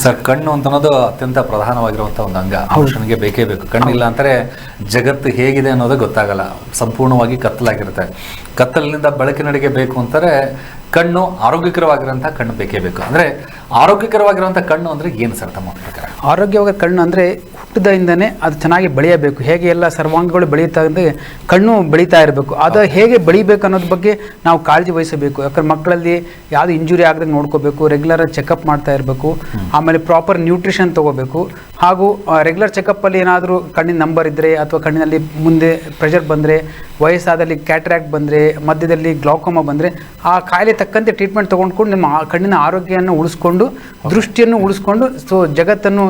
Sir, ಕಣ್ಣು ಅಂತ ಅನ್ನೋದು ಅತ್ಯಂತ ಪ್ರಧಾನವಾಗಿರುವಂಥ ಒಂದು ಅಂಗ. ಮನುಷ್ಯನಿಗೆ ಬೇಕೇ ಬೇಕು. ಕಣ್ಣಿಲ್ಲ ಅಂತಾರೆ ಜಗತ್ತು ಹೇಗಿದೆ ಅನ್ನೋದು ಗೊತ್ತಾಗಲ್ಲ. ಸಂಪೂರ್ಣವಾಗಿ ಕತ್ತಲಾಗಿರುತ್ತೆ. ಕತ್ತಲಿನಿಂದ ಬೆಳಕಿನಡೆಗೆ ಬೇಕು ಅಂತಾರೆ ಕಣ್ಣು ಆರೋಗ್ಯಕರವಾಗಿರೋಂಥ ಕಣ್ಣು ಬೇಕೇ ಬೇಕು. ಅಂದರೆ ಆರೋಗ್ಯಕರವಾಗಿರುವಂಥ ಕಣ್ಣು ಅಂದರೆ ಏನು ಸರ್ ತಮ್ಮ ಪ್ರಕಾರ? ಆರೋಗ್ಯವಾಗಿ ಕಣ್ಣು ಅಂದರೆ ಹುಟ್ಟಿದಾಗಿಂದನೇ ಅದು ಚೆನ್ನಾಗಿ ಬೆಳೆಯಬೇಕು. ಹೇಗೆ ಎಲ್ಲ ಸರ್ವಾಂಗಗಳು ಬೆಳೀತಾ ಇದ್ದಂಗೆ ಕಣ್ಣು ಬೆಳೀತಾ ಇರಬೇಕು. ಅದು ಹೇಗೆ ಬೆಳಿಬೇಕು ಅನ್ನೋದ್ರ ಬಗ್ಗೆ ನಾವು ಕಾಳಜಿ ವಹಿಸಬೇಕು. ಯಾಕಂದ್ರೆ ಮಕ್ಕಳಲ್ಲಿ ಯಾವುದು ಇಂಜುರಿ ಆಗದಂಗೆ ನೋಡ್ಕೋಬೇಕು. ರೆಗ್ಯುಲರ್ ಚೆಕಪ್ ಮಾಡ್ತಾ ಇರಬೇಕು. ಆಮೇಲೆ ಪ್ರಾಪರ್ ನ್ಯೂಟ್ರಿಷನ್ ತೊಗೋಬೇಕು. ಹಾಗೂ ರೆಗ್ಯುಲರ್ ಚೆಕಪ್ಪಲ್ಲಿ ಏನಾದರೂ ಕಣ್ಣಿನ ನಂಬರ್ ಇದ್ದರೆ ಅಥವಾ ಕಣ್ಣಿನಲ್ಲಿ ಮುಂದೆ ಪ್ರೆಷರ್ ಬಂದರೆ, ವಯಸ್ಸಾದಲ್ಲಿ ಕ್ಯಾಟ್ರಾಕ್ಟ್ ಬಂದರೆ, ಮಧ್ಯದಲ್ಲಿ ಗ್ಲಾಕೋಮಾ ಬಂದರೆ ಆ ಕಾಯಿಲೆ ತಕ್ಕಂತೆ ಟ್ರೀಟ್ಮೆಂಟ್ ತೊಗೊಂಡ್ಕೊಂಡು ನಿಮ್ಮ ಕಣ್ಣಿನ ಆರೋಗ್ಯವನ್ನು ಉಳಿಸ್ಕೊಂಡು ದೃಷ್ಟಿಯನ್ನು ಉಳಿಸ್ಕೊಂಡು ಜಗತ್ತನ್ನು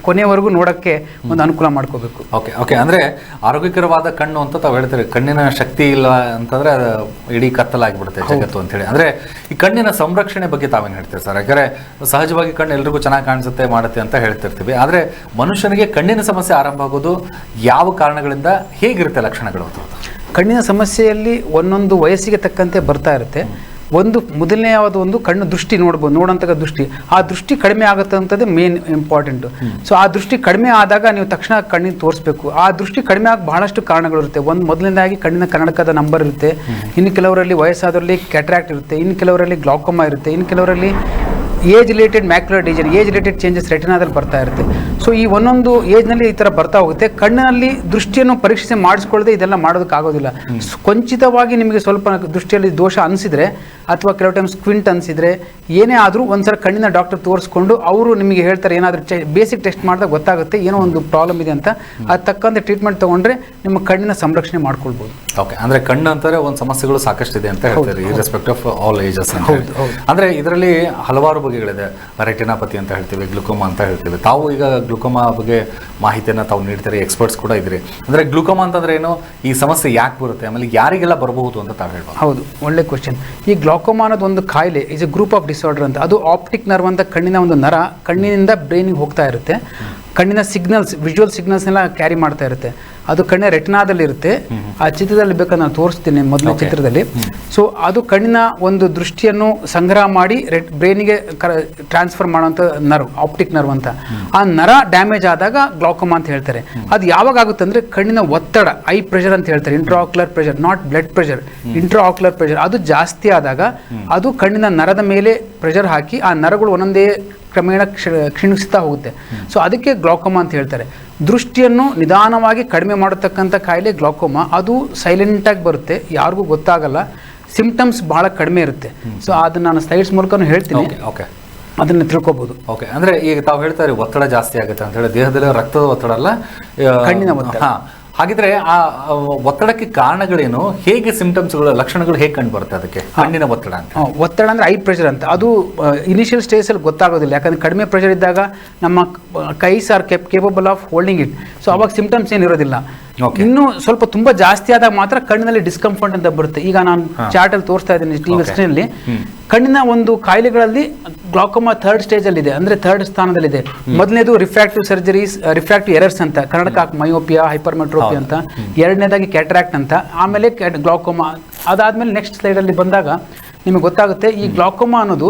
ಕೊನೆಯವರೆಗೂ ನೋಡೋಕ್ಕೆ ಒಂದು ಅನುಕೂಲ ಮಾಡ್ಕೋಬೇಕು. ಓಕೆ ಅಂದರೆ ಆರೋಗ್ಯಕರವಾದ ಕಣ್ಣು ಅಂತ ತಾವು ಹೇಳ್ತೀರಿ. ಕಣ್ಣಿನ ಶಕ್ತಿ ಇಲ್ಲ ಅಂತಂದರೆ ಅದು ಇಡೀ ಕತ್ತಲಾಗಿಬಿಡುತ್ತೆ ಜಗತ್ತು ಅಂತೇಳಿ. ಅಂದರೆ ಈ ಕಣ್ಣಿನ ಸಂರಕ್ಷಣೆ ಬಗ್ಗೆ ತಾವೇನು ಹೇಳ್ತೀರಿ ಸರ್? ಯಾಕಂದರೆ ಸಹಜವಾಗಿ ಕಣ್ಣು ಎಲ್ರಿಗೂ ಚೆನ್ನಾಗಿ ಕಾಣಿಸುತ್ತೆ ಮಾಡುತ್ತೆ ಅಂತ ಹೇಳ್ತಿರ್ತೀವಿ. ಆದರೆ ಮನುಷ್ಯನಿಗೆ ಕಣ್ಣಿನ ಸಮಸ್ಯೆ ಆರಂಭ ಆಗೋದು ಯಾವ ಕಾರಣಗಳಿಂದ, ಹೇಗಿರುತ್ತೆ ಲಕ್ಷಣಗಳು? ಕಣ್ಣಿನ ಸಮಸ್ಯೆಯಲ್ಲಿ ಒಂದೊಂದು ವಯಸ್ಸಿಗೆ ತಕ್ಕಂತೆ ಬರ್ತಾ ಇರುತ್ತೆ. ಮೊದಲನೇ ಒಂದು ಕಣ್ಣು ದೃಷ್ಟಿ ನೋಡೋಂಥ ದೃಷ್ಟಿ, ಆ ದೃಷ್ಟಿ ಕಡಿಮೆ ಆಗುತ್ತೆ ಅಂತದ್ದು ಮೇನ್ ಇಂಪಾರ್ಟೆಂಟು. ಸೊ ಆ ದೃಷ್ಟಿ ಕಡಿಮೆ ಆದಾಗ ನೀವು ತಕ್ಷಣ ಕಣ್ಣಿನ ತೋರಿಸ್ಬೇಕು. ಆ ದೃಷ್ಟಿ ಕಡಿಮೆ ಆಗಿ ಬಹಳಷ್ಟು ಕಾರಣಗಳಿರುತ್ತೆ. ಮೊದಲನೇದಾಗಿ ಕಣ್ಣಿನ ಕನ್ನಡಕದ ನಂಬರ್ ಇರುತ್ತೆ. ಇನ್ನು ಕೆಲವರಲ್ಲಿ ವಯಸ್ಸಾದವರಲ್ಲಿ ಕ್ಯಾಟ್ರಾಕ್ಟ್ ಇರುತ್ತೆ. ಇನ್ನು ಕೆಲವರಲ್ಲಿ ಗ್ಲಾಕೋಮಾ ಇರುತ್ತೆ. ಇನ್ನು ಕೆಲವರಲ್ಲಿ age related macular disease, age related changes ರೆಟಿನಾದಲ್ಲಿ ಬರ್ತಾ ಇರುತ್ತೆ. ಸೊ ಈ ಒಂದೊಂದು ಏಜ್ನಲ್ಲಿ ಈ ಥರ ಬರ್ತಾ ಹೋಗುತ್ತೆ. ಕಣ್ಣಿನಲ್ಲಿ ದೃಷ್ಟಿಯನ್ನು ಪರೀಕ್ಷೆ ಮಾಡಿಸ್ಕೊಳ್ಳದೆ ಇದೆಲ್ಲ ಮಾಡೋದಕ್ಕಾಗೋದಿಲ್ಲ. ಕೊಂಚಿತವಾಗಿ ನಿಮಗೆ ಸ್ವಲ್ಪ ದೃಷ್ಟಿಯಲ್ಲಿ ದೋಷ ಅನಿಸಿದರೆ ಅಥವಾ ಕೆಲವು ಟೈಮ್ ಸ್ಕ್ವಿಂಟ್ ಅನಿಸಿದರೆ ಏನೇ ಆದರೂ ಒಂದ್ಸಲ ಕಣ್ಣಿನ ಡಾಕ್ಟರ್ ತೋರಿಸ್ಕೊಂಡು ಅವರು ನಿಮಗೆ ಹೇಳ್ತಾರೆ. ಏನಾದರೂ ಬೇಸಿಕ್ ಟೆಸ್ಟ್ ಮಾಡಿದಾಗ ಗೊತ್ತಾಗುತ್ತೆ ಏನೋ ಒಂದು ಪ್ರಾಬ್ಲಮ್ ಇದೆ ಅಂತ. ಅದು ತಕ್ಕಂತೆ ಟ್ರೀಟ್ಮೆಂಟ್ ತೊಗೊಂಡ್ರೆ ನಿಮ್ಮ ಕಣ್ಣಿನ ಸಂರಕ್ಷಣೆ ಮಾಡ್ಕೊಳ್ಬೋದು. ಓಕೆ, ಅಂದರೆ ಕಣ್ಣು ಅಂತಾರೆ ಒಂದು ಸಮಸ್ಯೆಗಳು ಸಾಕಷ್ಟಿದೆ ಅಂತ ಹೇಳ್ತಾರೆ, ಇರ್ರೆಸ್ಪೆಕ್ಟ್ ಆಫ್ ಆಲ್ ಏಜಸ್ ಅಂತ. ಅಂದರೆ ಇದರಲ್ಲಿ ಹಲವಾರು ಬಗೆಗಳಿದೆ. ರೆಟಿನಾಪತಿ ಅಂತ ಹೇಳ್ತೀವಿ, ಗ್ಲುಕೋಮಾ ಅಂತ ಹೇಳ್ತೀವಿ. ತಾವು ಈಗ ಗ್ಲುಕೋಮಾ ಬಗ್ಗೆ ಮಾಹಿತಿಯನ್ನು ತಾವು ನೀಡ್ತಾರೆ, ಎಕ್ಸ್ಪರ್ಟ್ಸ್ ಕೂಡ ಇದ್ರಿ. ಅಂದರೆ ಗ್ಲುಕೋಮಾ ಅಂತಂದ್ರೆ ಏನು, ಈ ಸಮಸ್ಯೆ ಯಾಕೆ ಬರುತ್ತೆ, ಆಮೇಲೆ ಯಾರಿಗೆಲ್ಲ ಬರಬಹುದು ಅಂತ ತಾವು ಹೇಳ್ಬೋದು? ಹೌದು, ಒಳ್ಳೆ ಕ್ವಶನ್. ಈ ಗ್ಲಾಕೋಮಾ ಅನ್ನೋದು ಒಂದು ಕಾಯಿಲೆ, is A group of disorder ಅಂತ. ಅದು ಆಪ್ಟಿಕ್ ನರ್ವ್ ಅಂತ ಕಣ್ಣಿನ ಒಂದು ನರ ಕಣ್ಣಿನಿಂದ ಬ್ರೈನಿಗೆ ಹೋಗ್ತಾ ಇರುತ್ತೆ. ಕಣ್ಣಿನ ಸಿಗ್ನಲ್ಸ್, ವಿಜುವಲ್ ಸಿಗ್ನಲ್ಸ್ನೆಲ್ಲ ಕ್ಯಾರಿ ಮಾಡ್ತಾ ಇರುತ್ತೆ. ಅದು ಕಣ್ಣಿನ ರೆಟಿನಾದಲ್ಲಿ ಇರುತ್ತೆ. ಆ ಚಿತ್ರದಲ್ಲಿ ಬೇಕಾದ್ರೆ ನಾನು ತೋರಿಸ್ತೀನಿ ಮೊದಲನೇ ಚಿತ್ರದಲ್ಲಿ. ಸೊ ಅದು ಕಣ್ಣಿನ ಒಂದು ದೃಷ್ಟಿಯನ್ನು ಸಂಗ್ರಹ ಮಾಡಿ ಬ್ರೈನಿಗೆ ಟ್ರಾನ್ಸ್ಫರ್ ಮಾಡುವಂಥ ನರ್ವ್, ಆಪ್ಟಿಕ್ ನರ್ವ್ ಅಂತ. ಆ ನರ ಡ್ಯಾಮೇಜ್ ಆದಾಗ ಗ್ಲಾಕೋಮಾ ಅಂತ ಹೇಳ್ತಾರೆ. ಅದು ಯಾವಾಗ ಆಗುತ್ತೆ ಅಂದರೆ ಕಣ್ಣಿನ ಒತ್ತಡ, ಐ ಪ್ರೆಷರ್ ಅಂತ ಹೇಳ್ತಾರೆ, intraocular pressure, not blood pressure, intraocular pressure, ಅದು ಜಾಸ್ತಿ ಆದಾಗ ಅದು ಕಣ್ಣಿನ ನರದ ಮೇಲೆ ಪ್ರೆಷರ್ ಹಾಕಿ ಆ ನರಗಳು ಒಂದೊಂದೇ ಕ್ರಮೇಣ ಕ್ಷೀಣಿಸ್ತಾ ಹೋಗುತ್ತೆ. ಸೊ ಅದಕ್ಕೆ ಗ್ಲಾಕೋಮಾ ಅಂತ ಹೇಳ್ತಾರೆ. ದೃಷ್ಟಿಯನ್ನು ನಿಧಾನವಾಗಿ ಕಡಿಮೆ ಮಾಡತಕ್ಕಂಥ ಕಾಯಿಲೆ ಗ್ಲಾಕೋಮಾ. ಅದು ಸೈಲೆಂಟಾಗಿ ಬರುತ್ತೆ, ಯಾರಿಗೂ ಗೊತ್ತಾಗಲ್ಲ, ಸಿಂಪ್ಟಮ್ಸ್ ಭಾಳ ಕಡಿಮೆ ಇರುತ್ತೆ. ಸೊ ಅದನ್ನು ನಾನು ಸ್ಲೈಡ್ಸ್ ಮೂಲಕ ಹೇಳ್ತೀನಿ, ಅದನ್ನು ತಿಳ್ಕೊಬೋದು. ಓಕೆ, ಅಂದರೆ ಈಗ ತಾವು ಹೇಳ್ತಾರೆ ಒತ್ತಡ ಜಾಸ್ತಿ ಆಗುತ್ತೆ ಅಂತ ಹೇಳಿ, ದೇಹದಲ್ಲಿ ರಕ್ತದ ಒತ್ತಡ ಅಲ್ಲ, ಕಣ್ಣಿನ ಒತ್ತಡ. ಹಾಗಿದ್ರೆ ಆ ಒತ್ತಡಕ್ಕೆ ಕಾರಣಗಳೇನು, ಹೇಗೆ ಸಿಂಪ್ಟಮ್ಸ್ಗಳು, ಲಕ್ಷಣಗಳು ಹೇಗೆ ಕಂಡು ಬರುತ್ತೆ ಅದಕ್ಕೆ ಕಣ್ಣಿನ ಒತ್ತಡ ಅಂತ? ಒತ್ತಡ ಅಂದರೆ ಐ ಪ್ರೆಷರ್ ಅಂತ. ಅದು ಇನಿಷಿಯಲ್ ಸ್ಟೇಜಲ್ಲಿ ಗೊತ್ತಾಗೋದಿಲ್ಲ. ಯಾಕಂದರೆ ಕಡಿಮೆ ಪ್ರೆಷರ್ ಇದ್ದಾಗ ನಮ್ಮ ಕೈಸ್ are capable of holding it. So ಅವಾಗ ಸಿಂಪ್ಟಮ್ಸ್ ಏನಿರೋದಿಲ್ಲ. ಇನ್ನು ಸ್ವಲ್ಪ ತುಂಬಾ ಜಾಸ್ತಿ ಆದಾಗ ಮಾತ್ರ ಕಣ್ಣಿನಲ್ಲಿ ಡಿಸ್ಕಂಫರ್ಟ್ ಅಂತ ಬರುತ್ತೆ. ಈಗ ನಾನು ಚಾರ್ಟಲ್ಲಿ ತೋರಿಸ್ತಾ ಇದ್ದೀನಿ ಟಿವಿ ಸ್ಕ್ರೀನಲ್ಲಿ. ಕಣ್ಣಿನ ಒಂದು ಕಾಯಿಲೆಗಳಲ್ಲಿ ಗ್ಲಾಕೋಮಾ ಥರ್ಡ್ ಸ್ಟೇಜ್ ಅಲ್ಲಿ ಇದೆ, ಅಂದ್ರೆ ಥರ್ಡ್ ಸ್ಥಾನದಲ್ಲಿದೆ. ಮೊದಲನೇದು ರಿಫ್ರಾಕ್ಟಿವ್ ಸರ್ಜರೀಸ್, ರಿಫ್ರಾಕ್ಟಿವ್ ಎರರ್ಸ್ ಅಂತ ಕನ್ನಡಕ, ಮಯೋಪಿಯಾ, ಹೈಪರ್ಮೆಟ್ರೋಪಿ ಅಂತ. ಎರಡನೇದಾಗಿ ಕ್ಯಾಟ್ರಾಕ್ಟ್ ಅಂತ. ಆಮೇಲೆ ಗ್ಲಾಕೋಮಾ. ಅದಾದ್ಮೇಲೆ ನೆಕ್ಸ್ಟ್ ಸ್ಲೈಡ್ ಅಲ್ಲಿ ಬಂದಾಗ ನಿಮಗೆ ಗೊತ್ತಾಗುತ್ತೆ ಈ ಗ್ಲಾಕೋಮಾ ಅನ್ನೋದು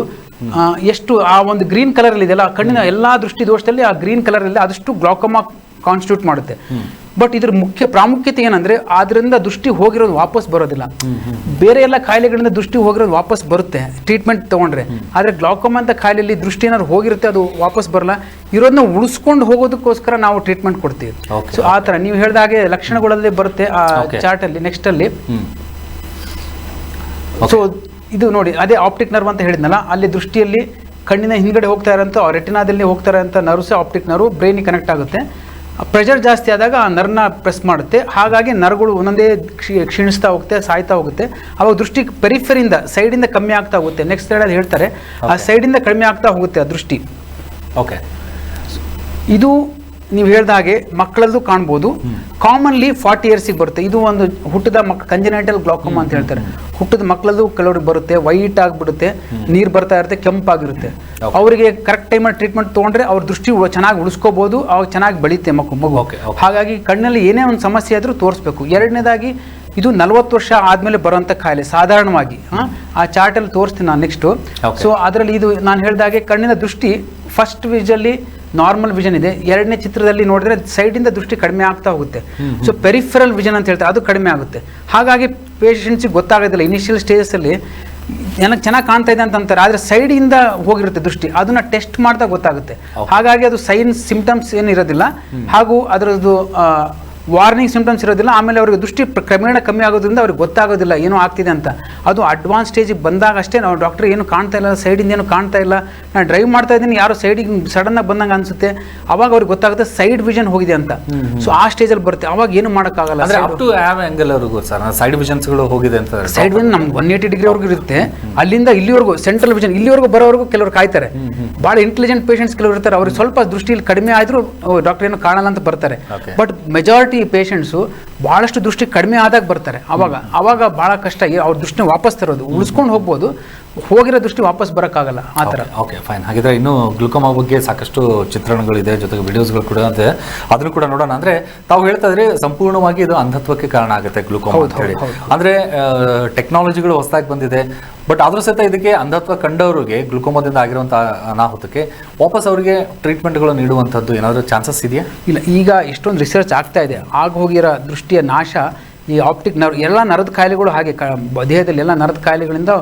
ಎಷ್ಟು ಆ ಒಂದು ಗ್ರೀನ್ ಕಲರ್ ಅಲ್ಲಿ ಇದೆಯಲ್ಲ, ಕಣ್ಣಿನ ಎಲ್ಲಾ ದೃಷ್ಟಿ ದೋಷದಲ್ಲಿ ಆ ಗ್ರೀನ್ ಕಲರ್ ಅಲ್ಲಿ ಅದಷ್ಟು ಗ್ಲಾಕೋಮಾ ಕಾನ್ಸ್ಟಿಟ್ಯೂಟ್ ಮಾಡುತ್ತೆ. ಬಟ್ ಇದ್ರ ಮುಖ್ಯ ಪ್ರಾಮುಖ್ಯತೆ ಏನಂದ್ರೆ ಅದರಿಂದ ದೃಷ್ಟಿ ಹೋಗಿರೋದು ವಾಪಸ್ ಬರೋದಿಲ್ಲ. ಬೇರೆ ಎಲ್ಲ ಕಾಯಿಲೆಗಳಿಂದ ದೃಷ್ಟಿ ಹೋಗಿರೋದು ವಾಪಸ್ ಬರುತ್ತೆ ಟ್ರೀಟ್ಮೆಂಟ್ ತಗೊಂಡ್ರೆ. ಆದ್ರೆ ಗ್ಲಾಕೋಮಾ ಅಂತ ಕಾಯಿಲೆಯಲ್ಲಿ ದೃಷ್ಟಿ ಏನಾದ್ರು ಹೋಗಿರುತ್ತೆ, ಅದು ವಾಪಸ್ ಬರಲ್ಲ. ಇರೋದನ್ನ ಉಳಿಸ್ಕೊಂಡು ಹೋಗೋದಕ್ಕೋಸ್ಕರ ನಾವು ಟ್ರೀಟ್ಮೆಂಟ್ ಕೊಡ್ತೀವಿ. ಸೊ ಆ ತರ ನೀವು ಹೇಳಿದ ಹಾಗೆ ಲಕ್ಷಣಗಳಲ್ಲಿ ಬರುತ್ತೆ ಆ ಚಾರ್ಟ್ ಅಲ್ಲಿ. ನೆಕ್ಸ್ಟ್ ಅಲ್ಲಿ ಸೊ ಇದು ನೋಡಿ, ಅದೇ ಆಪ್ಟಿಕ್ ನರ್ವ್ ಅಂತ ಹೇಳಿದ್ನಲ್ಲ, ಅಲ್ಲಿ ದೃಷ್ಟಿಯಲ್ಲಿ ಕಣ್ಣಿನ ಹಿಂದ್ಗಡೆ ಹೋಗ್ತಾ ಇರೋಂಥ ರೆಟಿನಾದಲ್ಲಿ ಹೋಗ್ತಾ ಇರೋಂಥ ನರ್ವ್ಸ್, ಆಪ್ಟಿಕ್ ನರ್ವ್ ಬ್ರೈನಿಗೆ ಕನೆಕ್ಟ್ ಆಗುತ್ತೆ. ಪ್ರೆಷರ್ ಜಾಸ್ತಿ ಆದಾಗ ಆ ನರ್ವ್ನ ಪ್ರೆಸ್ ಮಾಡುತ್ತೆ. ಹಾಗಾಗಿ ನರ್ವ್ಗಳು ಒಂದೊಂದೇ ಕ್ಷೀಣಿಸ್ತಾ ಹೋಗುತ್ತೆ, ಸಾಯ್ತಾ ಹೋಗುತ್ತೆ. ಅವಾಗ ದೃಷ್ಟಿ ಪೆರಿಫೆರಿಂದ, ಸೈಡಿಂದ ಕಮ್ಮಿ ಆಗ್ತಾ ಹೋಗುತ್ತೆ. ನೆಕ್ಸ್ಟ್ ಸ್ಲೈಡಲ್ಲಿ ಹೇಳ್ತಾರೆ, ಆ ಸೈಡಿಂದ ಕಡಿಮೆ ಆಗ್ತಾ ಹೋಗುತ್ತೆ ಆ ದೃಷ್ಟಿ. ಓಕೆ, ಇದು ನೀವು ಹೇಳ್ದ ಹಾಗೆ ಮಕ್ಕಳಲ್ಲೂ ಕಾಣ್ಬೋದು. ಕಾಮನ್ಲಿ 40 ಇಯರ್ಸಿಗೆ ಬರುತ್ತೆ. ಇದು ಒಂದು ಹುಟ್ಟಿದ ಕಂಜನೈಟಲ್ ಗ್ಲಾಕೋಮಾ ಅಂತ ಹೇಳ್ತಾರೆ. ಹುಟ್ಟಿದ ಮಕ್ಕಳಲ್ಲೂ ಕೆಲವ್ರಿಗೆ ಬರುತ್ತೆ, ವೈಟ್ ಆಗಿಬಿಡುತ್ತೆ, ನೀರು ಬರ್ತಾ ಇರುತ್ತೆ, ಕೆಂಪಾಗಿರುತ್ತೆ. ಅವರಿಗೆ ಕರೆಕ್ಟ್ ಟೈಮಲ್ಲಿ ಟ್ರೀಟ್ಮೆಂಟ್ ತೊಗೊಂಡ್ರೆ ಅವ್ರ ದೃಷ್ಟಿ ಚೆನ್ನಾಗಿ ಉಳಿಸ್ಕೋಬಹುದು, ಅವಾಗ ಚೆನ್ನಾಗಿ ಬೆಳೀತೆ ಮಗು. ಹಾಗಾಗಿ ಕಣ್ಣಲ್ಲಿ ಏನೇ ಒಂದು ಸಮಸ್ಯೆ ಆದರೂ ತೋರಿಸ್ಬೇಕು. ಎರಡನೇದಾಗಿ ಇದು 40 ವರ್ಷ ಆದಮೇಲೆ ಬರುವಂಥ ಕಾಯಿಲೆ ಸಾಧಾರಣವಾಗಿ. ಆ ಚಾರ್ಟಲ್ಲಿ ತೋರಿಸ್ತೀನಿ ನಾನು ನೆಕ್ಸ್ಟು. ಸೊ ಅದರಲ್ಲಿ ಇದು ನಾನು ಹೇಳಿದಾಗೆ ಕಣ್ಣಿನ ದೃಷ್ಟಿ ಫಸ್ಟ್ ವಿಜಲ್ಲಿ ನಾರ್ಮಲ್ ವಿಷನ್ ಇದೆ, ಎರಡನೇ ಚಿತ್ರದಲ್ಲಿ ನೋಡಿದ್ರೆ ಸೈಡಿಂದ ದೃಷ್ಟಿ ಕಡಿಮೆ ಆಗ್ತಾ ಹೋಗುತ್ತೆ. ಸೊ ಪೆರಿಫೆರಲ್ ವಿಷನ್ ಅಂತ ಹೇಳ್ತಾರೆ, ಅದು ಕಡಿಮೆ ಆಗುತ್ತೆ. ಹಾಗಾಗಿ ಪೇಷಂಟ್ಸಿಗೆ ಗೊತ್ತಾಗೋದಿಲ್ಲ ಇನಿಷಿಯಲ್ ಸ್ಟೇಜಸಲ್ಲಿ ನನಗೆ ಚೆನ್ನಾಗಿ ಕಾಣ್ತಾ ಇದೆ ಅಂತ ಅಂತಾರೆ, ಆದರೆ ಸೈಡಿಂದ ಹೋಗಿರುತ್ತೆ ದೃಷ್ಟಿ, ಅದನ್ನ ಟೆಸ್ಟ್ ಮಾಡ್ತಾ ಗೊತ್ತಾಗುತ್ತೆ. ಹಾಗಾಗಿ ಅದು ಸಿಂಪ್ಟಮ್ಸ್ ಏನು ಇರೋದಿಲ್ಲ, ಹಾಗೂ ಅದರದ್ದು ವಾರ್ನಿಂಗ್ ಸಿಂಪ್ಟಮ್ಸ್ ಇರೋದಿಲ್ಲ. ಆಮೇಲೆ ಅವರಿಗೆ ದೃಷ್ಟಿ ಕ್ರಮೇಣ ಕಮ್ಮಿ ಆಗೋದ್ರಿಂದ ಅವ್ರಿಗೆ ಗೊತ್ತಾಗೋದಿಲ್ಲ ಏನೋ ಆಗ್ತಿದೆ ಅಂತ. ಅದು ಅಡ್ವಾನ್ಸ್ ಸ್ಟೇಜಿಗೆ ಬಂದಾಗ ಅಷ್ಟೇ ನಾವು ಡಾಕ್ಟರ್ ಏನು ಕಾಣ್ತಾ ಇಲ್ಲ, ಸೈಡಿಂದ ಏನು ಕಾಣ್ತಾ ಇಲ್ಲ, ನಾನು ಡ್ರೈವ್ ಮಾಡ್ತಾ ಇದ್ದೀನಿ ಯಾರೋ ಸೈಡಿಗೆ ಸಡನ್ನಾಗಿ ಬಂದಂಗೆ ಅನಿಸುತ್ತೆ, ಅವಾಗ ಅವ್ರಿಗೆ ಗೊತ್ತಾಗುತ್ತೆ ಸೈಡ್ ವಿಷನ್ ಹೋಗಿದೆ ಅಂತ. ಸೊ ಆ ಸ್ಟೇಜಲ್ಲಿ ಬರುತ್ತೆ, ಅವಾಗ ಏನು ಮಾಡೋಕ್ಕಾಗಲ್ಲ. ಸೈಡ್ ವಿಷನ್ಸ್ಗಳು ಹೋಗಿದೆ ಅಂತ ಸೈಡ್ ವಿಷನ್ ನಮ್ಗೆ 180 ಡಿಗ್ರಿವರೆಗೂ ಇರುತ್ತೆ, ಅಲ್ಲಿಂದ ಇಲ್ಲಿವರೆಗೂ ಸೆಂಟ್ರಲ್ ವಿಷನ್ ಇಲ್ಲಿವರೆಗೂ ಬರೋವರೆಗೂ ಕೆಲವರು ಕಾಯ್ತಾರೆ. ಭಾಳ ಇಂಟೆಲಿಜೆಂಟ್ ಪೇಷಂಟ್ಸ್ ಕೆಲವರು ಇರ್ತಾರೆ, ಅವ್ರಿಗೆ ಸ್ವಲ್ಪ ದೃಷ್ಟಿಯಲ್ಲಿ ಕಡಿಮೆ ಆದರೂ ಡಾಕ್ಟರ್ ಏನು ಕಾಣಲ್ಲ ಅಂತ ಬರ್ತಾರೆ. ಬಟ್ ಮೆಜಾರಿಟಿ ಪೇಷಂಟ್ಸು ಭಾಳಷ್ಟು ದೃಷ್ಟಿ ಕಡಿಮೆ ಆದಾಗ ಬರ್ತಾರೆ. ಅವಾಗ ಭಾಳ ಕಷ್ಟ, ಅವ್ರ ದೃಷ್ಟಿ ವಾಪಸ್ ತರೋದು. ಉಳಿಸ್ಕೊಂಡು ಹೋಗ್ಬೋದು, ಹೋಗಿರೋ ದೃಷ್ಟಿ ವಾಪಸ್ ಬರೋಕ್ಕಾಗಲ್ಲ ಆ ಥರ. Okay fine. ಹಾಗಿದ್ರೆ ಇನ್ನು ಗ್ಲುಕೋಮಾ ಬಗ್ಗೆ ಸಾಕಷ್ಟು ಚಿತ್ರಣಗಳಿದೆ, ಜೊತೆಗೆ ವಿಡಿಯೋಸ್ಗಳು ಕೂಡ ಇದೆ, ಅದನ್ನು ಕೂಡ ನೋಡೋಣ. ಅಂದ್ರೆ ತಾವು ಹೇಳ್ತಾ ಇದ್ರೆ ಸಂಪೂರ್ಣವಾಗಿ ಇದು ಅಂಧತ್ವಕ್ಕೆ ಕಾರಣ ಆಗುತ್ತೆ ಗ್ಲುಕೋಮಾ ಅಂತ ಹೇಳಿ. ಅಂದ್ರೆ ಟೆಕ್ನಾಲಜಿಗಳು ಹೊಸದಾಗಿ ಬಂದಿದೆ, ಬಟ್ ಆದ್ರೂ ಸಹಿತ ಇದಕ್ಕೆ ಅಂಧತ್ವ ಕಂಡವರಿಗೆ ಗ್ಲುಕೋಮಾದಿಂದ ಆಗಿರುವಂತಹ ಅನಾಹುತಕ್ಕೆ ವಾಪಸ್ ಅವರಿಗೆ ಟ್ರೀಟ್ಮೆಂಟ್ಗಳು ನೀಡುವಂಥದ್ದು ಏನಾದರೂ ಚಾನ್ಸಸ್ ಇದೆಯಾ? ಇಲ್ಲ, ಈಗ ಎಷ್ಟೊಂದು ರಿಸರ್ಚ್ ಆಗ್ತಾ ಇದೆ. ಆಗ ಹೋಗಿರೋ ದೃಷ್ಟಿಯ ನಾಶ, ಈ ಆಪ್ಟಿಕ್ ನರ್ವ್, ಎಲ್ಲ ನರದ ಕಾಯಿಲೆಗಳು ಹಾಗೆ ದೇಹದಲ್ಲಿ ಎಲ್ಲ ನರದ ಕಾಯಿಲೆಗಳಿಂದ